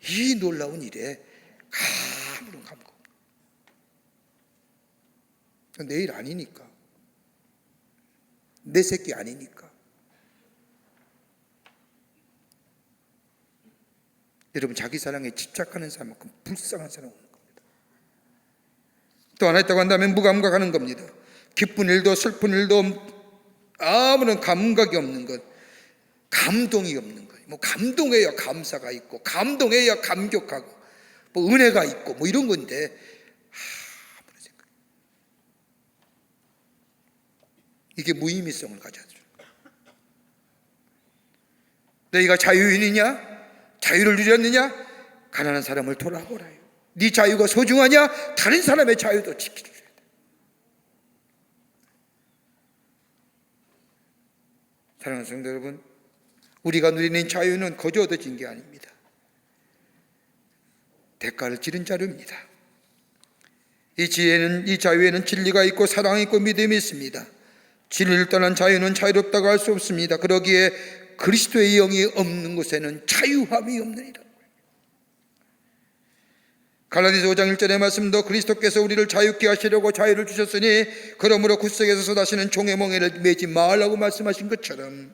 이 놀라운 일에 아무런 감격. 내일 아니니까, 내 새끼 아니니까. 여러분, 자기 사랑에 집착하는 사람만큼 불쌍한 사람은 없는 겁니다. 또 하나 있다고 한다면 무감각하는 겁니다. 기쁜 일도 슬픈 일도 아무런 감각이 없는 것, 감동이 없는 거예요. 뭐 감동해야 감사가 있고, 감동해야 감격하고, 뭐 은혜가 있고, 뭐 이런 건데 아무런 생각. 이게 무의미성을 가져줘. 너희가 자유인이냐? 자유를 누렸느냐? 가난한 사람을 돌아보라요. 네 자유가 소중하냐? 다른 사람의 자유도 지켜줘야 돼. 사랑하는 성도 여러분, 우리가 누리는 자유는 거저 얻어진 게 아닙니다. 대가를 치른 자유입니다. 이 자유에는 진리가 있고 사랑이 있고 믿음이 있습니다. 진리를 떠난 자유는 자유롭다고 할 수 없습니다. 그러기에 그리스도의 영이 없는 곳에는 자유함이 없느니라. 갈라디아서 5장 1절의 말씀도 그리스도께서 우리를 자유케 하시려고 자유를 주셨으니 그러므로 구속에서 쏟아지는 종의 멍에를 매지 말라고 말씀하신 것처럼,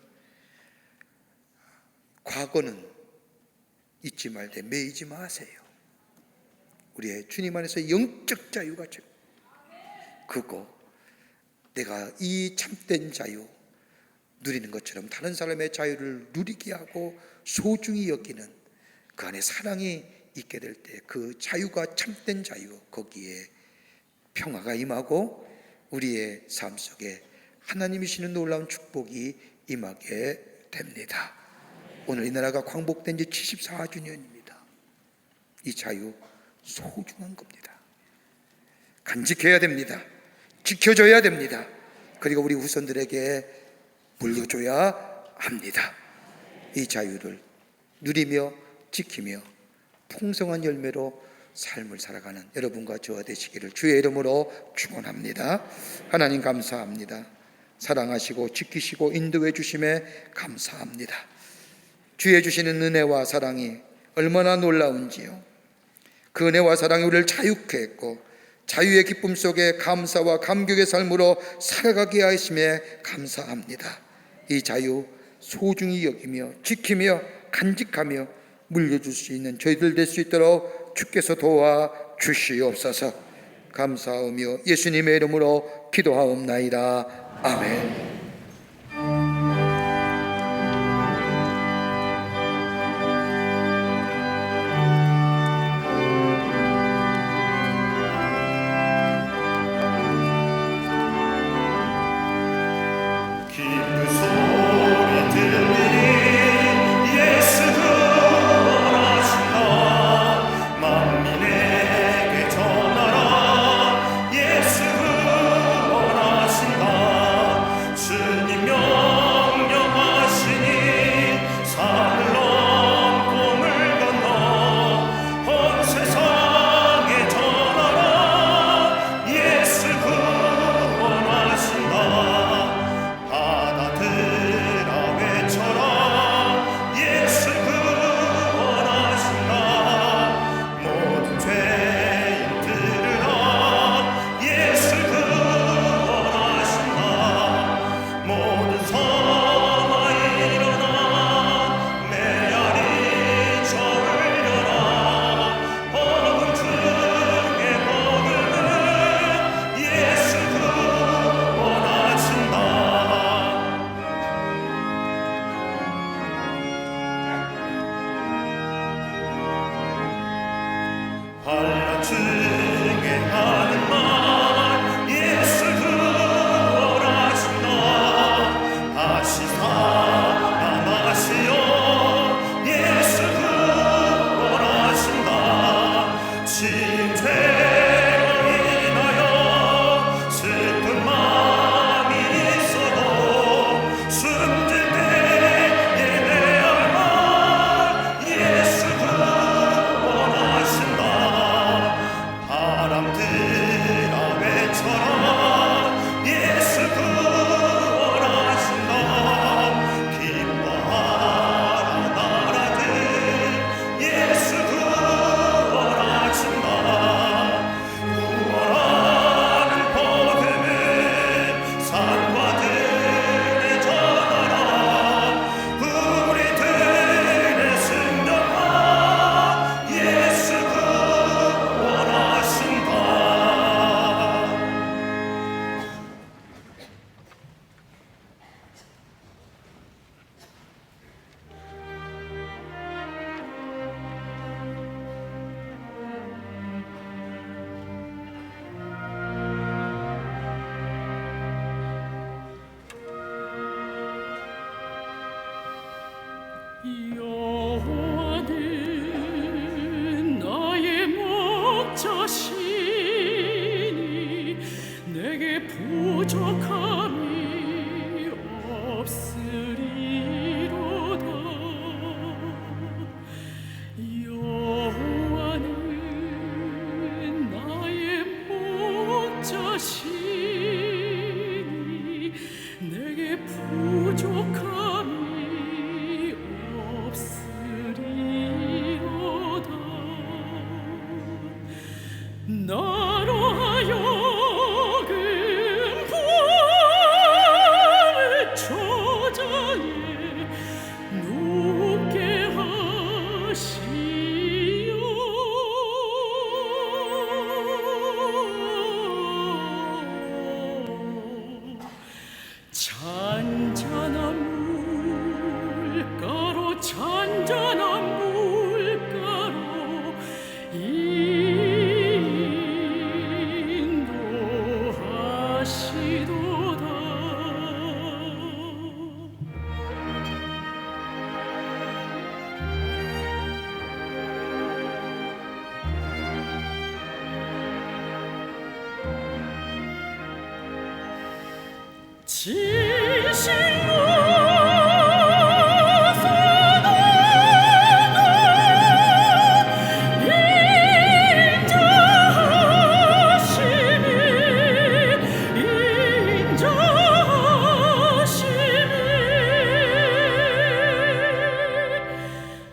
과거는 잊지 말되 매이지 마세요. 우리의 주님 안에서 영적 자유가 크고 내가 이 참된 자유 누리는 것처럼 다른 사람의 자유를 누리게 하고 소중히 여기는 그 안에 사랑이 있게 될 때 그 자유가 참된 자유, 거기에 평화가 임하고 우리의 삶 속에 하나님이 주시는 놀라운 축복이 임하게 됩니다. 오늘 이 나라가 광복된 지 74주년입니다. 이 자유 소중한 겁니다. 간직해야 됩니다. 지켜줘야 됩니다. 그리고 우리 후손들에게 물려줘야 합니다. 이 자유를 누리며 지키며 풍성한 열매로 삶을 살아가는 여러분과 저와 되시기를 주의 이름으로 축원합니다. 하나님 감사합니다. 사랑하시고 지키시고 인도해 주심에 감사합니다. 주의 주시는 은혜와 사랑이 얼마나 놀라운지요. 그 은혜와 사랑이 우리를 자유케 했고 자유의 기쁨 속에 감사와 감격의 삶으로 살아가게 하심에 감사합니다. 이 자유 소중히 여기며 지키며 간직하며 물려줄 수 있는 저희들 될 수 있도록 주께서 도와 주시옵소서. 감사하며 예수님의 이름으로 기도하옵나이다. 아멘. 여호와는 나의 목자시니 내게 부족함이 없으리로다. 여호와는 나의 목자시니 내게 부족함이 나로 하여금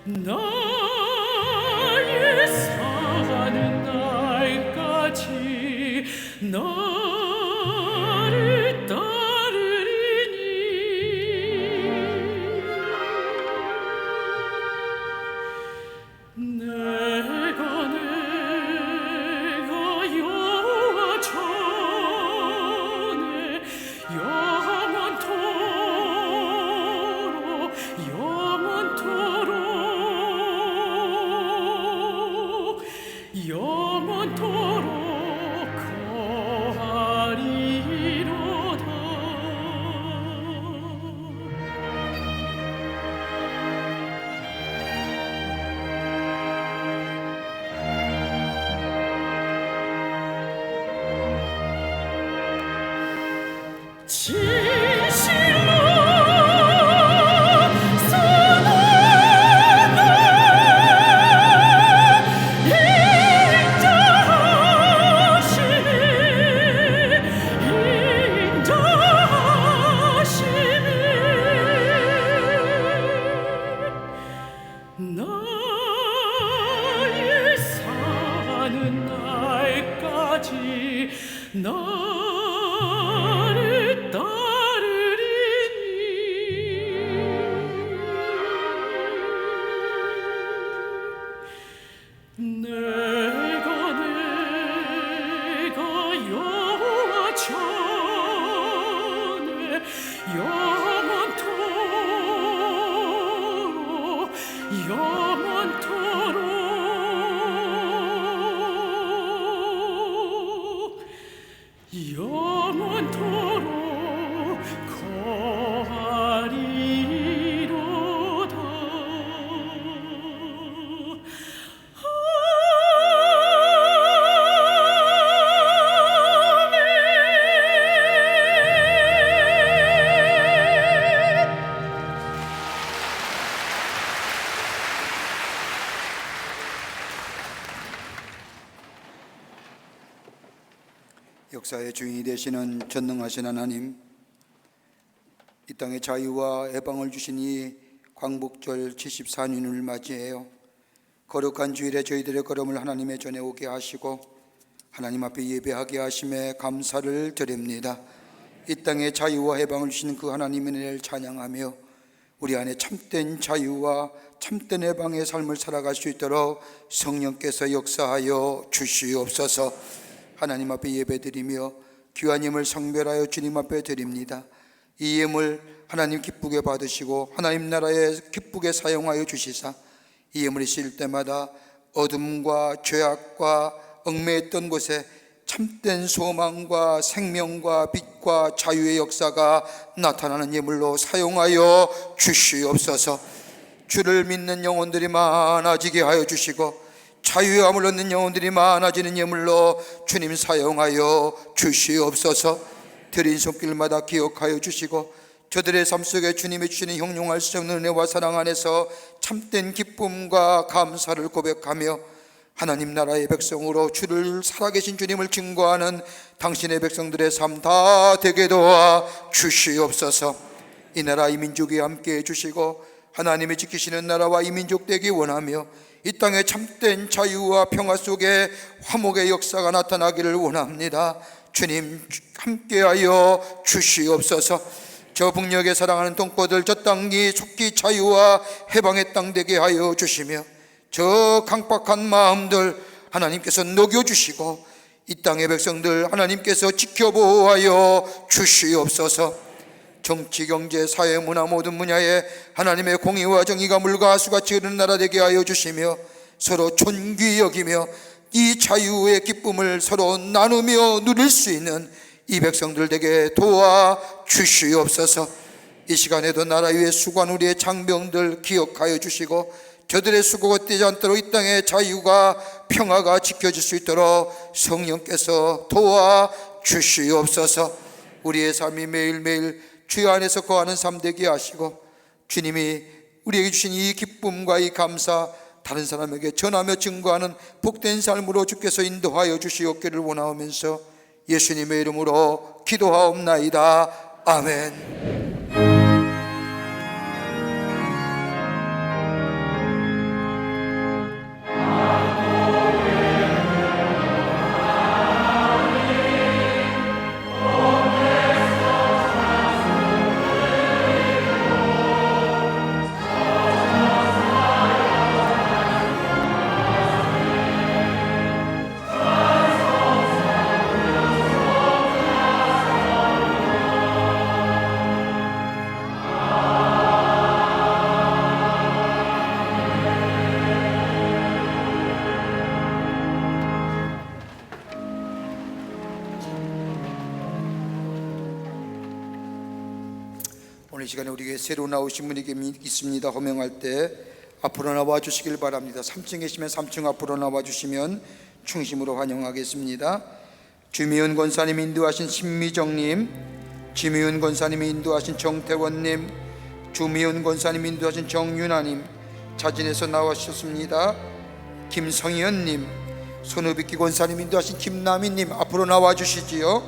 나의 사는 날까지 나를 따르리니 내가 여호와 전에 영원토록 거하리로다. 진실로 나의 사는 날까지 나를 따르리니 내가 여호와 전에 영원토록 거하리로다. 역사의 주인이 되시는 전능하신 하나님, 이 땅의 자유와 해방을 주신 이 광복절 74년을 맞이해요. 거룩한 주일에 저희들의 걸음을 하나님의 전에 오게 하시고 하나님 앞에 예배하게 하심에 감사를 드립니다. 이 땅의 자유와 해방을 주시는 그 하나님의 은혜를 찬양하며 우리 안에 참된 자유와 참된 해방의 삶을 살아갈 수 있도록 성령께서 역사하여 주시옵소서. 하나님 앞에 예배드리며 귀한 예물 성별하여 주님 앞에 드립니다. 이 예물 하나님 기쁘게 받으시고 하나님 나라에 기쁘게 사용하여 주시사 이 예물이 실 때마다 어둠과 죄악과 얽매였던 곳에 참된 소망과 생명과 빛과 자유의 역사가 나타나는 예물로 사용하여 주시옵소서. 주를 믿는 영혼들이 많아지게 하여 주시고 자유의 암을 얻는 영혼들이 많아지는 예물로 주님 사용하여 주시옵소서. 드린 손길마다 기억하여 주시고 저들의 삶 속에 주님이 주시는 형용할 수 없는 은혜와 사랑 안에서 참된 기쁨과 감사를 고백하며 하나님 나라의 백성으로 주를 살아계신 주님을 증거하는 당신의 백성들의 삶 다 되게 도와 주시옵소서. 이 나라 이 민족이 함께해 주시고 하나님이 지키시는 나라와 이 민족 되기 원하며 이 땅의 참된 자유와 평화 속에 화목의 역사가 나타나기를 원합니다. 주님 함께하여 주시옵소서. 저 북녘에 사랑하는 동포들 저 땅이 속히 자유와 해방의 땅 되게 하여 주시며 저 강박한 마음들 하나님께서 녹여주시고 이 땅의 백성들 하나님께서 지켜보호하여 주시옵소서. 정치, 경제, 사회, 문화 모든 분야에 하나님의 공의와 정의가 물과 하수같이 흐르는 나라 되게 하여 주시며 서로 존귀 여기며 이 자유의 기쁨을 서로 나누며 누릴 수 있는 이 백성들 되게 도와 주시옵소서. 이 시간에도 나라 위에 수고한 우리의 장병들 기억하여 주시고 저들의 수고가 떼지 않도록 이 땅의 자유가 평화가 지켜질 수 있도록 성령께서 도와 주시옵소서. 우리의 삶이 매일매일 주의 안에서 거하는 삶 되게 하시고, 주님이 우리에게 주신 이 기쁨과 이 감사 다른 사람에게 전하며 증거하는 복된 삶으로 주께서 인도하여 주시옵기를 원하오면서 예수님의 이름으로 기도하옵나이다. 아멘. 오늘 이 시간에 우리에게 새로 나오신 분에게 있습니다. 호명할 때 앞으로 나와 주시길 바랍니다. 3층에 계시면 3층 앞으로 나와 주시면 충심으로 환영하겠습니다. 주미은 권사님 인도하신 신미정님, 지미은 권사님 인도하신 정태원님, 주미은 권사님 인도하신 정윤아님, 자진해서 나와주셨습니다. 김성희연님, 손우비키 권사님 인도하신 김남희님 앞으로 나와 주시지요.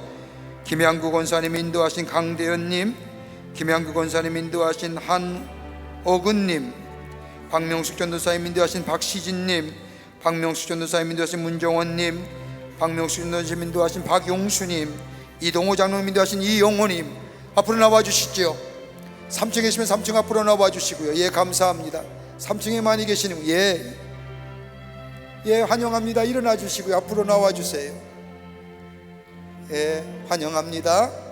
김양구 권사님 인도하신 강대현님, 김양구 권사님 인도하신 한옥은님, 박명숙 전도사님 인도하신 박시진님, 박명숙 전도사님 인도하신 문정원님, 박명숙 전도사님 인도하신 박용수님, 이동호 장로님 인도하신 이용호님 앞으로 나와 주시죠. 3층에 계시면 3층 앞으로 나와 주시고요. 예, 감사합니다. 3층에 많이 계시는 분, 예, 환영합니다. 일어나 주시고요. 앞으로 나와 주세요. 예, 환영합니다.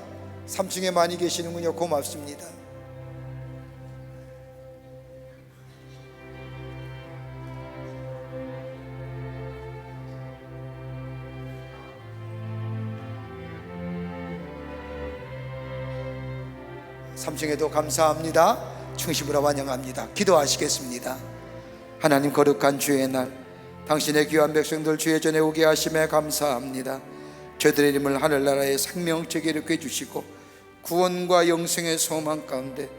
3층에 많이 계시는군요. 고맙습니다. (3층에도) 감사합니다. 충심으로 환영합니다. 기도하시겠습니다. 하나님, 거룩한 주의 날 당신의 귀한 백성들 주의 전에 오게 하심에 감사합니다. 저들의 이름을 하늘나라의 생명책에 이렇게 주시고 구원과 영생의 소망 가운데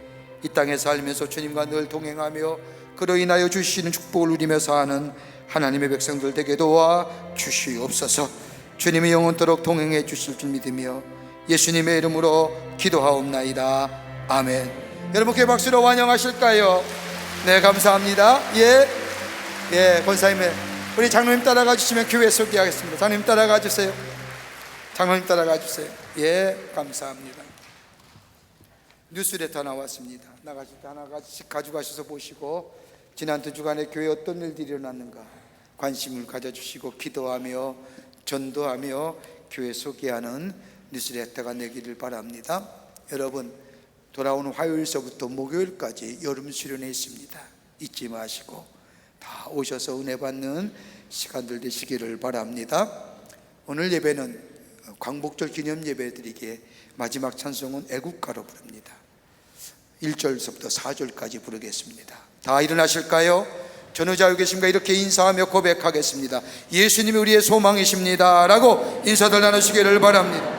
이 땅에 살면서 주님과 늘 동행하며 그로 인하여 주시는 축복을 누리며 사는 하나님의 백성들 되게 도와 주시옵소서. 주님이 영원토록 동행해 주실 줄 믿으며 예수님의 이름으로 기도하옵나이다. 아멘. 여러분께 박수로 환영하실까요? 네, 감사합니다. 예, 권사님의 우리 장로님 따라가 주시면 교회 소개하겠습니다. 장로님 따라가 주세요. 장로님 따라가 주세요. 예, 감사합니다. 뉴스레터 나왔습니다. 나가실 때 하나씩 가져가셔서 보시고 지난 2주간에 교회에 어떤 일들이 일어났는가 관심을 가져주시고 기도하며 전도하며 교회 소개하는 뉴스레터가 되기를 바랍니다. 여러분, 돌아오는 화요일서부터 목요일까지 여름 수련회 있습니다. 잊지 마시고 다 오셔서 은혜 받는 시간들 되시기를 바랍니다. 오늘 예배는 광복절 기념 예배 드리기에 마지막 찬송은 애국가로 부릅니다. 1절서부터 4절까지 부르겠습니다. 다 일어나실까요? 전우자유 계신가 이렇게 인사하며 고백하겠습니다. 예수님이 우리의 소망이십니다 라고 인사들 나누시기를 바랍니다.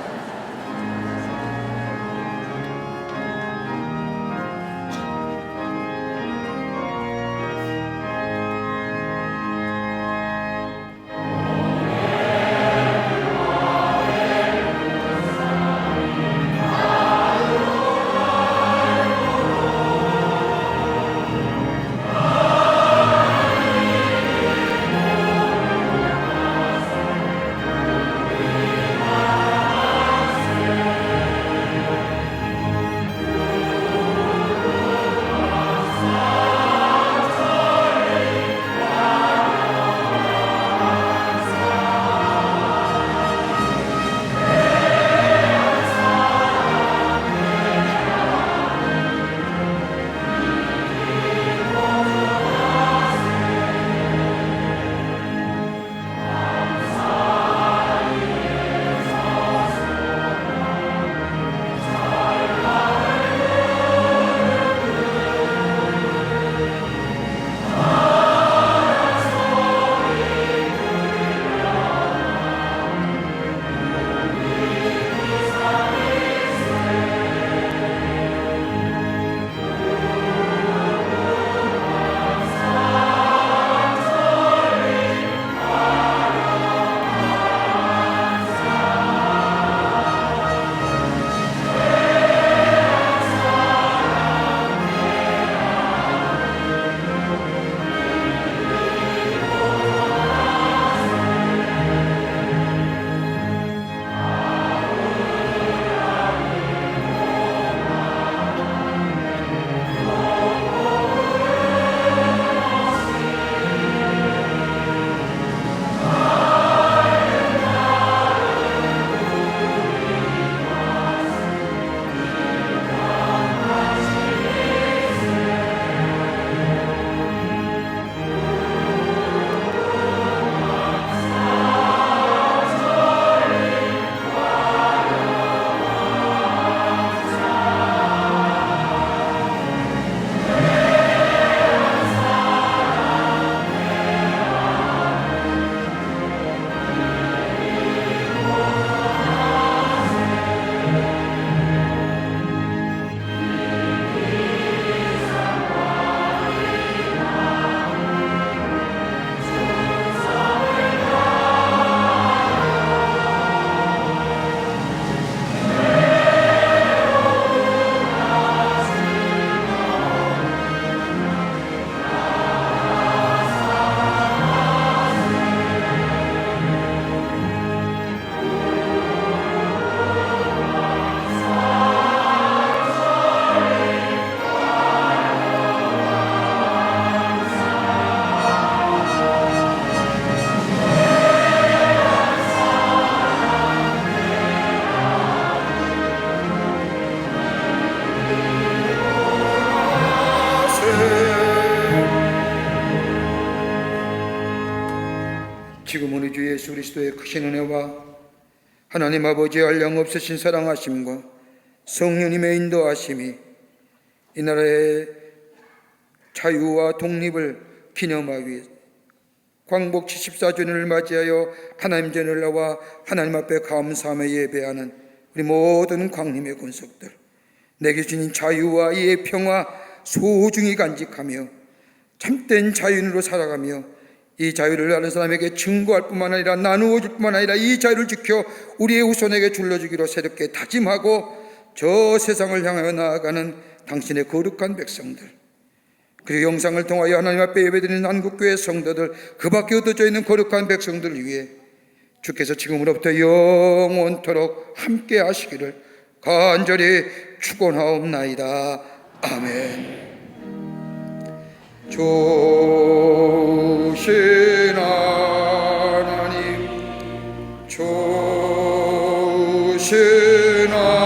그리스도의 크신 은혜와 하나님 아버지의 한량없으신 사랑하심과 성령님의 인도하심이 이 나라의 자유와 독립을 기념하기 위해 광복 74주년을 맞이하여 하나님 전을 나와 하나님 앞에 감사하며 예배하는 우리 모든 광림의 권속들, 내게 주신 자유와 이의 평화 소중히 간직하며 참된 자유인으로 살아가며 이 자유를 아는 사람에게 증거할 뿐만 아니라 나누어 줄 뿐만 아니라 이 자유를 지켜 우리의 후손에게 줄러주기로 새롭게 다짐하고 저 세상을 향하여 나아가는 당신의 거룩한 백성들, 그리고 영상을 통하여 하나님 앞에 예배드리는 한국교회 성도들, 그 밖에 흩어져 있는 거룩한 백성들을 위해 주께서 지금으로부터 영원토록 함께 하시기를 간절히 축원하옵나이다. 아멘. 좋으신 하나님, 좋으신 하나님,